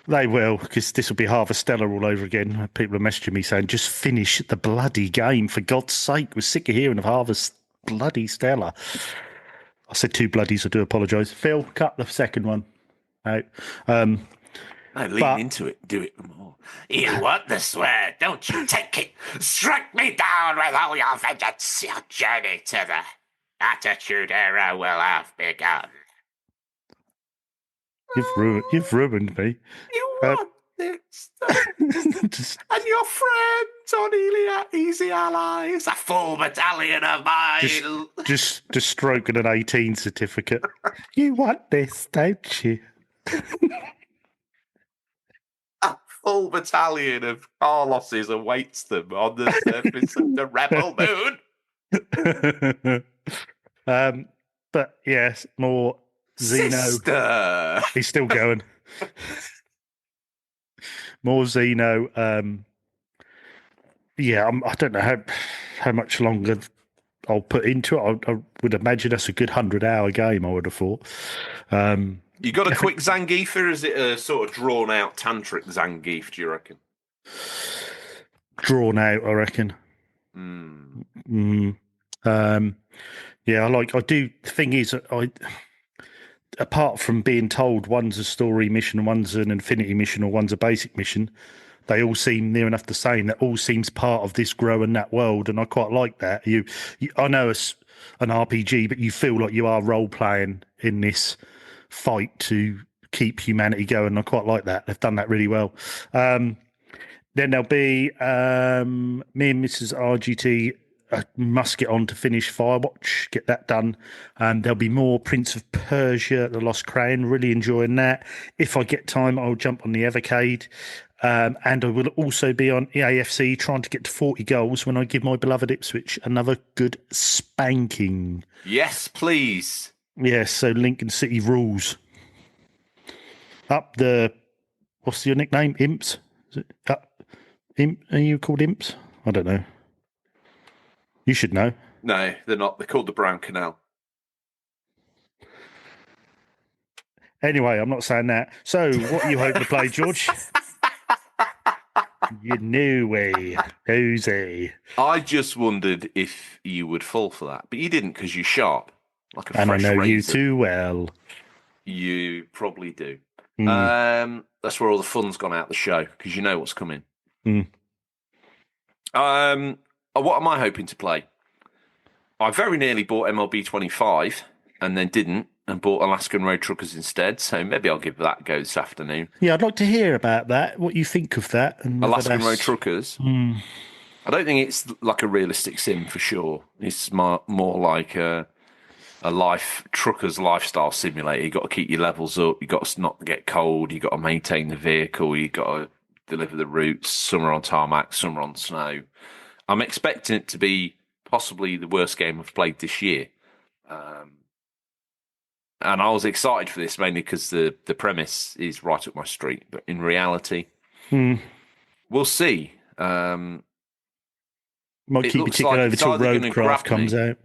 they will, because this will be Harvestella all over again. People are messaging me saying, just finish the bloody game, for God's sake. We're sick of hearing of Harvest bloody Stella. I said two bloodies, I do apologise. Phil, cut the second one out. Lean into it. Do it more. You want the swear, don't you take it. Strike me down with all your vengeance. Your journey to the attitude era will have begun. You've ruined me. You want this. And your friends on Easy Allies, a full battalion of mine. Just stroking an 18 certificate. You want this, don't you? Full battalion of Carloses awaits them on the surface of the rebel moon. But yes, more Xeno. Sister. He's still going. More Xeno. I don't know how much longer I'll put into it. I would imagine that's a good 100-hour game, I would have thought. You got a quick Zangief, or is it a sort of drawn-out tantric Zangief, do you reckon? Drawn out, I reckon. I do. The thing is, apart from being told one's a story mission, one's an infinity mission, or one's a basic mission, they all seem near enough the same. That all seems part of this growing that world, and I quite like that. I know it's an RPG, but you feel like you are role-playing in this fight to keep humanity going. I quite like that. They've done that really well. Then there'll be me and Mrs. RGT must get on to finish Firewatch, get that done. There'll be more Prince of Persia, The Lost Crown, really enjoying that. If I get time, I'll jump on the Evercade. And I will also be on EAFC trying to get to 40 goals when I give my beloved Ipswich another good spanking. Yes, please. Yes, so Lincoln City rules. Up the, what's your nickname? Imps? Is it are you called Imps? I don't know. You should know. No, they're not. They're called the Brown Canal. Anyway, I'm not saying that. So, what are you hoping to play, George? You knew way, Jose. I just wondered if you would fall for that, but you didn't because you're sharp. Like a and I know razor. you too well. You probably do. That's where all the fun's gone out the show because you know what's coming. What am I hoping to play? I very nearly bought MLB 25 and then didn't and bought Alaskan Road Truckers instead. So maybe I'll give that a go this afternoon. Yeah, I'd like to hear about that. What you think of that? And Alaskan Road Truckers. I don't think it's like a realistic sim for sure. It's more like a trucker's lifestyle simulator. You got to keep your levels up. You got to not get cold. You got to maintain the vehicle. You got to deliver the routes. Some are on tarmac, some are on snow. I'm expecting it to be possibly the worst game I've played this year. And I was excited for this mainly because the premise is right up my street. But in reality, we'll see. Might keep you ticking over till Roadcraft comes out.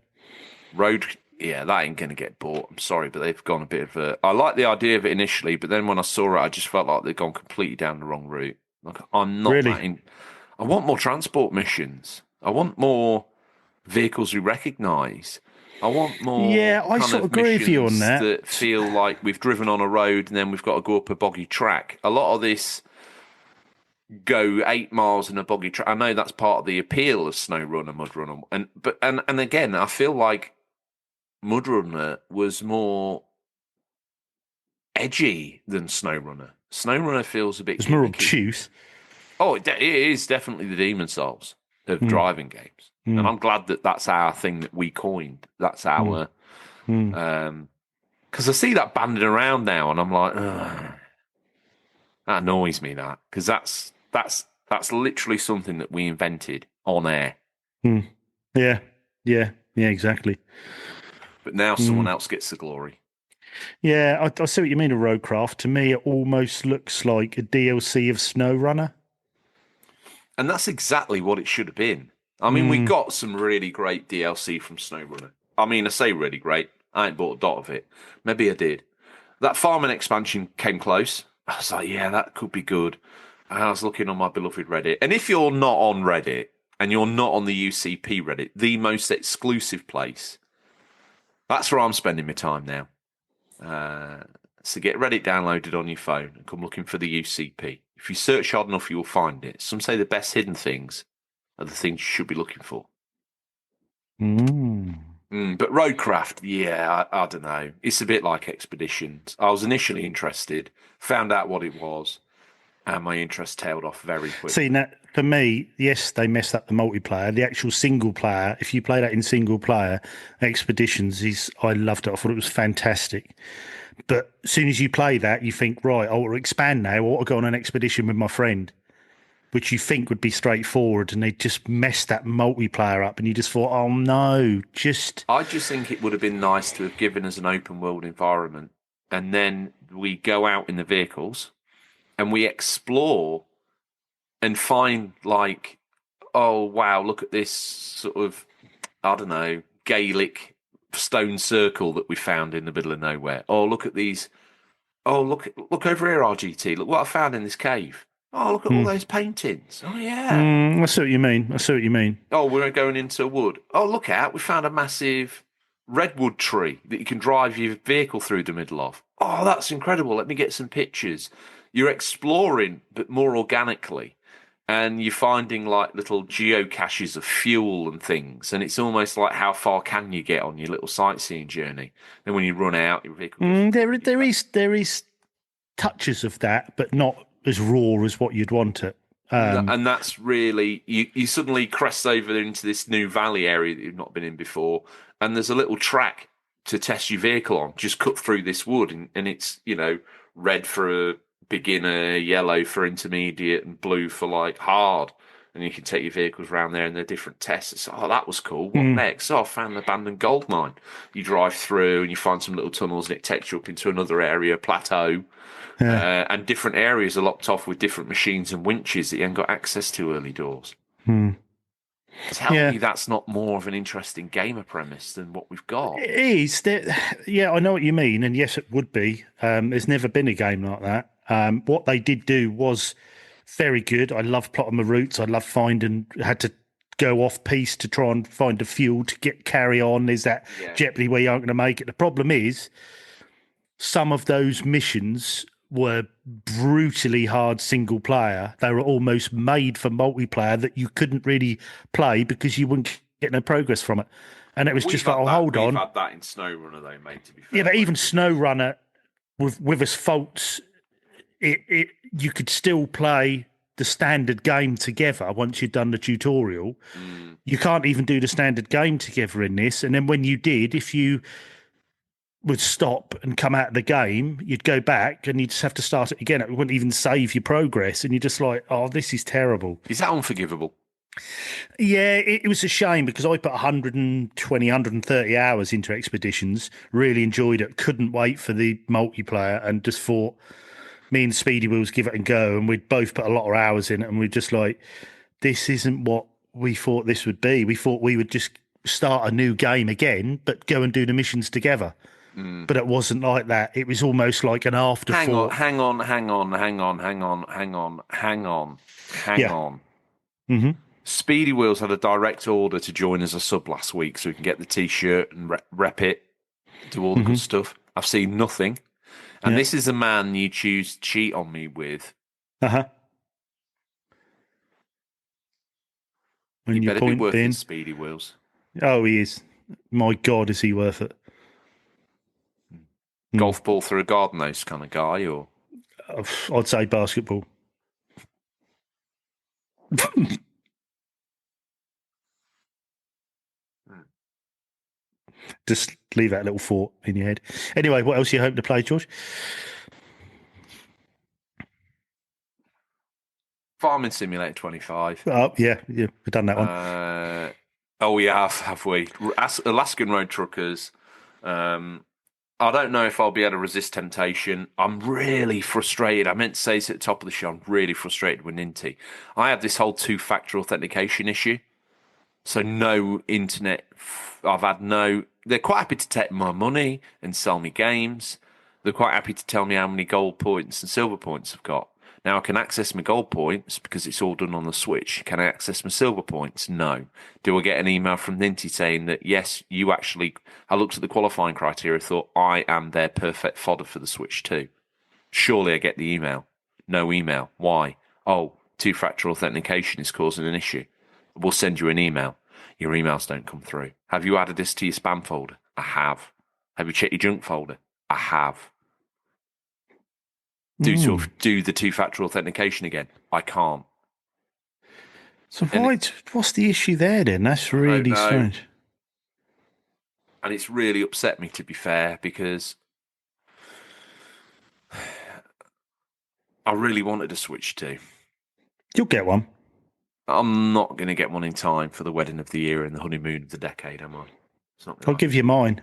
Yeah, that ain't going to get bought. I'm sorry, but they've gone a bit of a... I like the idea of it initially, but then when I saw it, I just felt like they've gone completely down the wrong route. Like, I'm not really. I want more transport missions. I want more vehicles we recognise. I want more. Yeah, I sort of agree with you on that. Feel like we've driven on a road and then we've got to go up a boggy track. A lot of this go 8 miles in a boggy track. I know that's part of the appeal of SnowRunner, MudRunner, and again, I feel like MudRunner was more edgy than SnowRunner. SnowRunner feels a bit... It's more obtuse. Oh, it is definitely the Demon Souls of driving games. And I'm glad that that's our thing that we coined. That's our... Because I see that banding around now and I'm like, ugh. That annoys me, that. Because that's literally something that we invented on air. Yeah, exactly. But now someone else gets the glory. Yeah, I see what you mean with Roadcraft. To me, it almost looks like a DLC of SnowRunner. And that's exactly what it should have been. I mean, we got some really great DLC from SnowRunner. I mean, I say really great. I ain't bought a dot of it. Maybe I did. That farming expansion came close. I was like, yeah, that could be good. And I was looking on my beloved Reddit. And if you're not on Reddit, and you're not on the UCP Reddit, the most exclusive place, that's where I'm spending my time now. So get Reddit downloaded on your phone and come looking for the UCP. If you search hard enough, you will find it. Some say the best hidden things are the things you should be looking for. But Roadcraft, yeah, I don't know. It's a bit like Expeditions. I was initially interested, found out what it was, and my interest tailed off very quickly. See, now, for me, yes, they messed up the multiplayer. The actual single player, if you play that in single player, Expeditions, I loved it. I thought it was fantastic. But as soon as you play that, you think, right, I want to expand now. I want to go on an expedition with my friend, which you think would be straightforward. And they just messed that multiplayer up. And you just thought, oh, no, I just think it would have been nice to have given us an open world environment. And then we go out in the vehicles and we explore and find, like, oh, wow, look at this sort of, I don't know, Gaelic stone circle that we found in the middle of nowhere. Oh, look at these. Oh, look over here, RGT. Look what I found in this cave. Oh, look at all those paintings. Oh, yeah. I see what you mean. Oh, we're going into wood. Oh, look out. We found a massive redwood tree that you can drive your vehicle through the middle of. Oh, that's incredible. Let me get some pictures. You're exploring, but more organically. And you're finding like little geocaches of fuel and things. And it's almost like, how far can you get on your little sightseeing journey? And when you run out, your vehicle... There is touches of that, but not as raw as what you'd want it. And that's really... You suddenly crest over into this new valley area that you've not been in before. And there's a little track to test your vehicle on. Just cut through this wood. And it's, red for a beginner, yellow for intermediate, and blue for like hard. And you can take your vehicles around there and they're different tests. It's, oh, that was cool. What next? Oh, I found an abandoned gold mine. You drive through and you find some little tunnels and it takes you up into another area, plateau. Yeah. And different areas are locked off with different machines and winches that you haven't got access to early doors. Tell me that's not more of an interesting gamer premise than what we've got. It is. Yeah, I know what you mean. And yes, it would be. There's never been a game like that. What they did do was very good. I love plotting my routes. I love had to go off piece to try and find the fuel to carry on. There's that jeopardy where you aren't going to make it. The problem is some of those missions were brutally hard single player. They were almost made for multiplayer that you couldn't really play because you wouldn't get no progress from it. And it was just like, hold on. We've had that in SnowRunner though, mate, to be fair. Yeah, but even SnowRunner with its faults, you could still play the standard game together once you'd done the tutorial. You can't even do the standard game together in this. And then when you did, if you would stop and come out of the game, you'd go back and you'd just have to start it again. It wouldn't even save your progress. And you're just like, oh, this is terrible. Is that unforgivable? Yeah, it was a shame because I put 120, 130 hours into Expeditions, really enjoyed it, couldn't wait for the multiplayer, and just thought me and Speedy Wheels give it a go. And we'd both put a lot of hours in it, and we're just like, this isn't what we thought this would be. We thought we would just start a new game again, but go and do the missions together. But it wasn't like that. It was almost like an afterthought. Hang on. Mm-hmm. Speedy Wheels had a direct order to join as a sub last week so we can get the T-shirt and rep it, do all the good stuff. I've seen nothing. And this is the man you choose to cheat on me with. Uh-huh. You better be worth it, Speedy Wheels. Oh, he is. My God, is he worth it? Golf ball through a garden hose kind of guy, or? I'd say basketball. Just leave that little thought in your head. Anyway, what else are you hoping to play, George? Farming Simulator 25. Oh, yeah, we've done that one. We have we? Alaskan Road Truckers. I don't know if I'll be able to resist temptation. I'm really frustrated. I meant to say this at the top of the show. I'm really frustrated with Ninty. I have this whole two-factor authentication issue. So no internet. They're quite happy to take my money and sell me games. They're quite happy to tell me how many gold points and silver points I've got. Now, I can access my gold points because it's all done on the Switch. Can I access my silver points? No. Do I get an email from Ninty saying that, yes, you actually... I looked at the qualifying criteria, thought, I am their perfect fodder for the Switch too. Surely I get the email. No email. Why? Oh, two-factor authentication is causing an issue. We'll send you an email. Your emails don't come through. Have you added this to your spam folder? I have. Have you checked your junk folder? I have. Do the two-factor authentication again? I can't. So what's the issue there then? That's really strange. And it's really upset me, to be fair, because I really wanted a Switch 2. You'll get one. I'm not going to get one in time for the wedding of the year and the honeymoon of the decade, am I? I'll give you mine.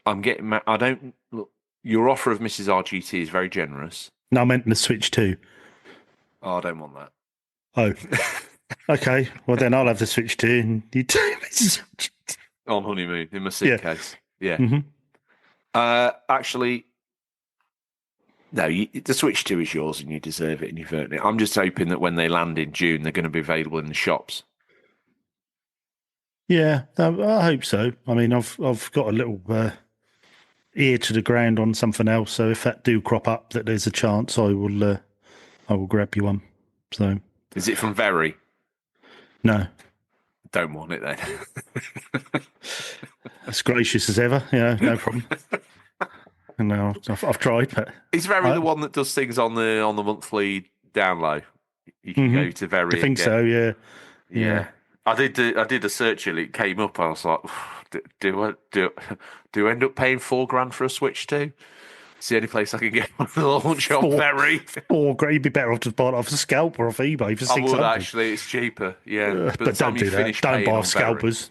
I'm getting... I don't... Look, your offer of Mrs. RGT is very generous. No, I meant the Switch 2. Oh, I don't want that. Oh. Okay. Well, then I'll have the Switch 2 and you do Mrs. RGT. On honeymoon, in my suitcase. Yeah. Mm-hmm. Actually... No, the Switch 2 is yours and you deserve it and you've earned it. I'm just hoping that when they land in June, they're going to be available in the shops. Yeah, I hope so. I mean, I've got a little ear to the ground on something else, so if that do crop up, that there's a chance, I will grab you one. So, is it from Very? No, don't want it then. As gracious as ever. Yeah, no problem. No, I've tried, but is Very the one that does things on the monthly download? You can go to Very. I think so. Yeah. I did a search and it came up. I was like, do I end up paying $4,000 for a Switch 2? It's the only place I can get one to launch on Very. $4,000. You'd be better off just buying it off a scalper off eBay for $600. I would actually. It's cheaper. Yeah, but don't do that. Don't buy scalpers.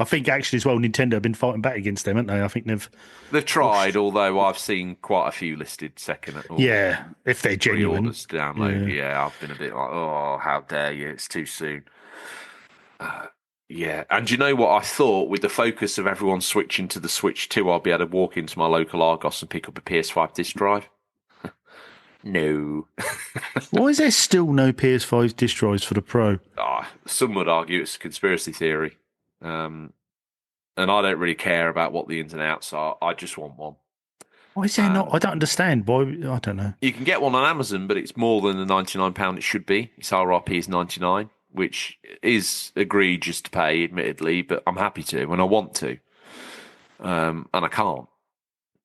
I think actually as well, Nintendo have been fighting back against them, haven't they? I think they've tried, although I've seen quite a few listed second. Yeah, if they're genuine. To download. Yeah, I've been a bit like, oh, how dare you? It's too soon. Yeah, and you know what? I thought with the focus of everyone switching to the Switch 2, I'll be able to walk into my local Argos and pick up a PS5 disc drive. No. Why is there still no PS5 disc drives for the Pro? Some would argue it's a conspiracy theory. And I don't really care about what the ins and outs are. I just want one. Why is there not? I don't understand. Why? I don't know. You can get one on Amazon, but it's more than the £99 it should be. Its RRP is $99, which is egregious to pay, admittedly, but I'm happy to and I want to. And I can't.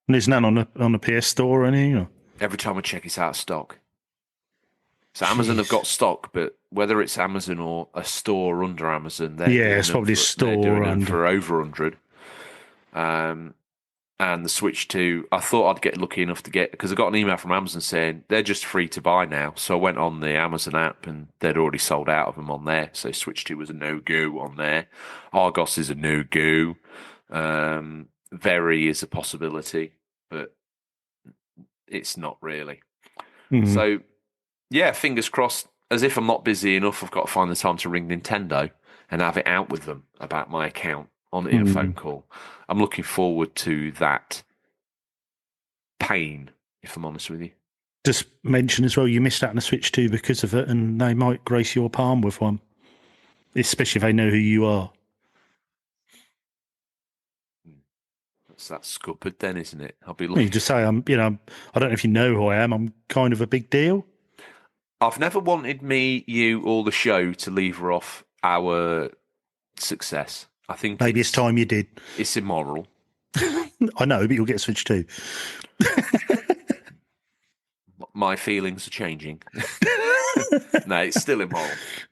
And there's none on the PS Store or anything? Or? Every time I check, it's out of stock. So Amazon have got stock, but whether it's Amazon or a store under Amazon, it's probably a store under for over 100. And the Switch 2, I thought I'd get lucky enough to get, because I got an email from Amazon saying they're just free to buy now. So I went on the Amazon app and they'd already sold out of them on there. So Switch 2 was a no-go on there. Argos is a no-go. Very is a possibility, but it's not really. Mm-hmm. So Yeah, fingers crossed. As if I'm not busy enough, I've got to find the time to ring Nintendo and have it out with them about my account in a phone call. I'm looking forward to that pain, if I'm honest with you. Just mention as well, you missed out on a Switch 2 because of it, and they might grace your palm with one, especially if they know who you are. That's that scuppered then, isn't it? I'll be looking. You just say, I don't know if you know who I am. I'm kind of a big deal. I've never wanted me, you, or the show to lever off our success. I think maybe it's time you did. It's immoral. I know, but you'll get a Switch 2. My feelings are changing. No, it's still immoral.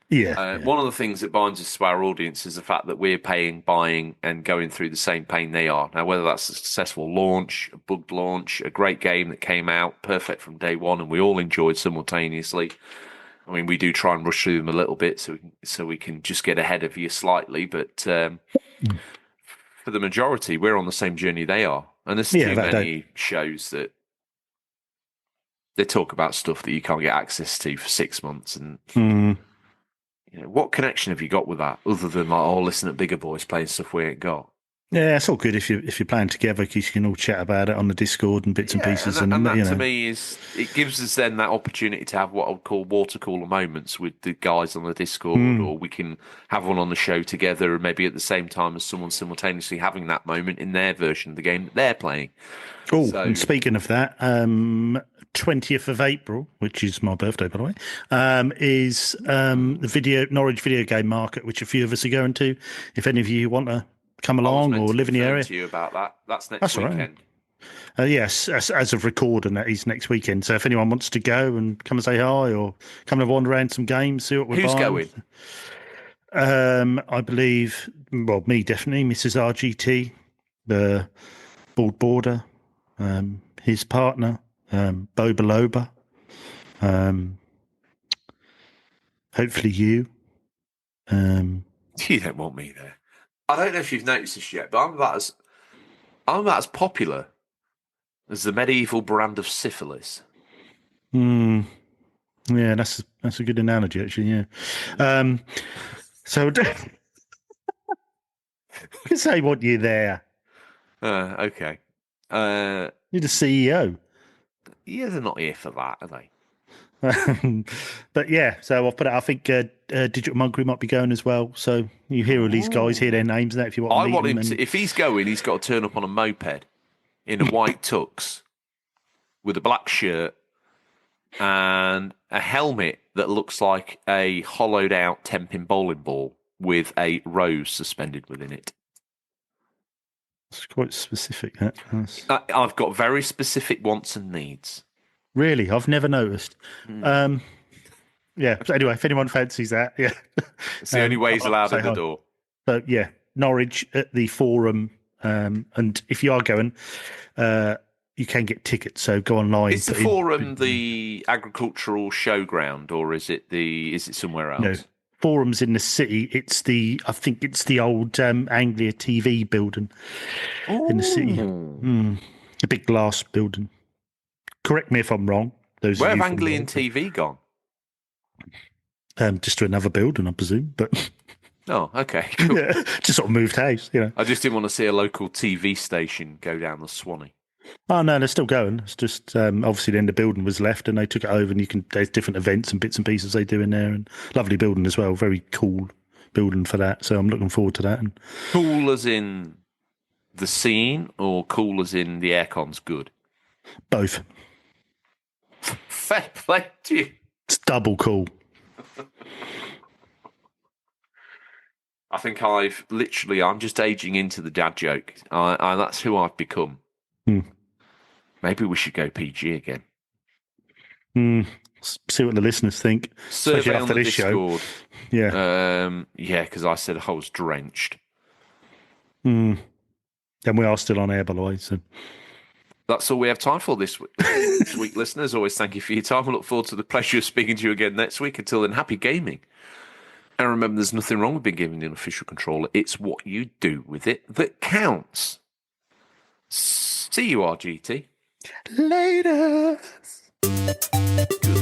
Yeah. One of the things that binds us to our audience is the fact that we're paying, buying, and going through the same pain they are. Now, whether that's a successful launch, a bugged launch, a great game that came out perfect from day one and we all enjoyed simultaneously. I mean, we do try and rush through them a little bit so we can just get ahead of you slightly. But for the majority, we're on the same journey they are. And there's too many shows that they talk about stuff that you can't get access to for 6 months. And what connection have you got with that other than listen at bigger boys playing stuff we ain't got? Yeah, it's all good if you're playing together because you can all chat about it on the Discord and bits and pieces. And that to me it gives us then that opportunity to have what I would call water cooler moments with the guys on the Discord, or we can have one on the show together, and maybe at the same time as someone simultaneously having that moment in their version of the game that they're playing. Oh, and speaking of that, 20th of April, which is my birthday, by the way, is the Norwich video game market, which a few of us are going to. If any of you want to come along or live in the area. To you about that. That's next weekend. Right. Yes, as of recording, that is next weekend. So if anyone wants to go and come and say hi or come and wander around some games, see what we're buying. Who's going? I believe, me definitely, Mrs. RGT, the Bald Border, his partner, Boba Loba, hopefully you. You don't want me there. I don't know if you've noticed this yet, but I'm about as popular as the medieval brand of syphilis. Yeah, that's a good analogy, actually. Yeah. So you can say what you're there. Okay. You're the CEO. Yeah, they're not here for that, are they? But yeah, so I've put it. I think Digital Monkery might be going as well. So you hear all these guys, hear their names, and that if you want. I want him to. If he's going, he's got to turn up on a moped in a white tux with a black shirt and a helmet that looks like a hollowed out 10-pin bowling ball with a rose suspended within it. It's quite specific. I've got very specific wants and needs. Really? I've never noticed. Yeah. So anyway, if anyone fancies that, yeah. It's the only way he's allowed in the door. So yeah, Norwich at the Forum. And if you are going, you can get tickets. So go online. Is the Forum the agricultural showground, or is it somewhere else? No, Forum's in the city. I think it's the old Anglia TV building in the city. A big glass building. Correct me if I'm wrong. Where have Anglian TV gone? Just to another building, I presume. But oh, okay, cool. Yeah, just sort of moved house. I just didn't want to see a local TV station go down the Swanee. Oh no, they're still going. It's just obviously then the building was left and they took it over, and there's different events and bits and pieces they do in there, and lovely building as well. Very cool building for that. So I'm looking forward to that. And cool as in the scene, or cool as in the aircon's good? Both. Fair play to you. It's double cool. I think I'm just aging into the dad joke. That's who I've become. Maybe we should go PG again. See what the listeners think. Survey after on the this Discord. Show. Yeah. Yeah, because I said I was drenched. And we are still on air, by the way. So. That's all we have time for this week, listeners. Always thank you for your time. I look forward to the pleasure of speaking to you again next week. Until then, happy gaming. And remember, there's nothing wrong with being given the unofficial controller. It's what you do with it that counts. See you, RGT. Later. Good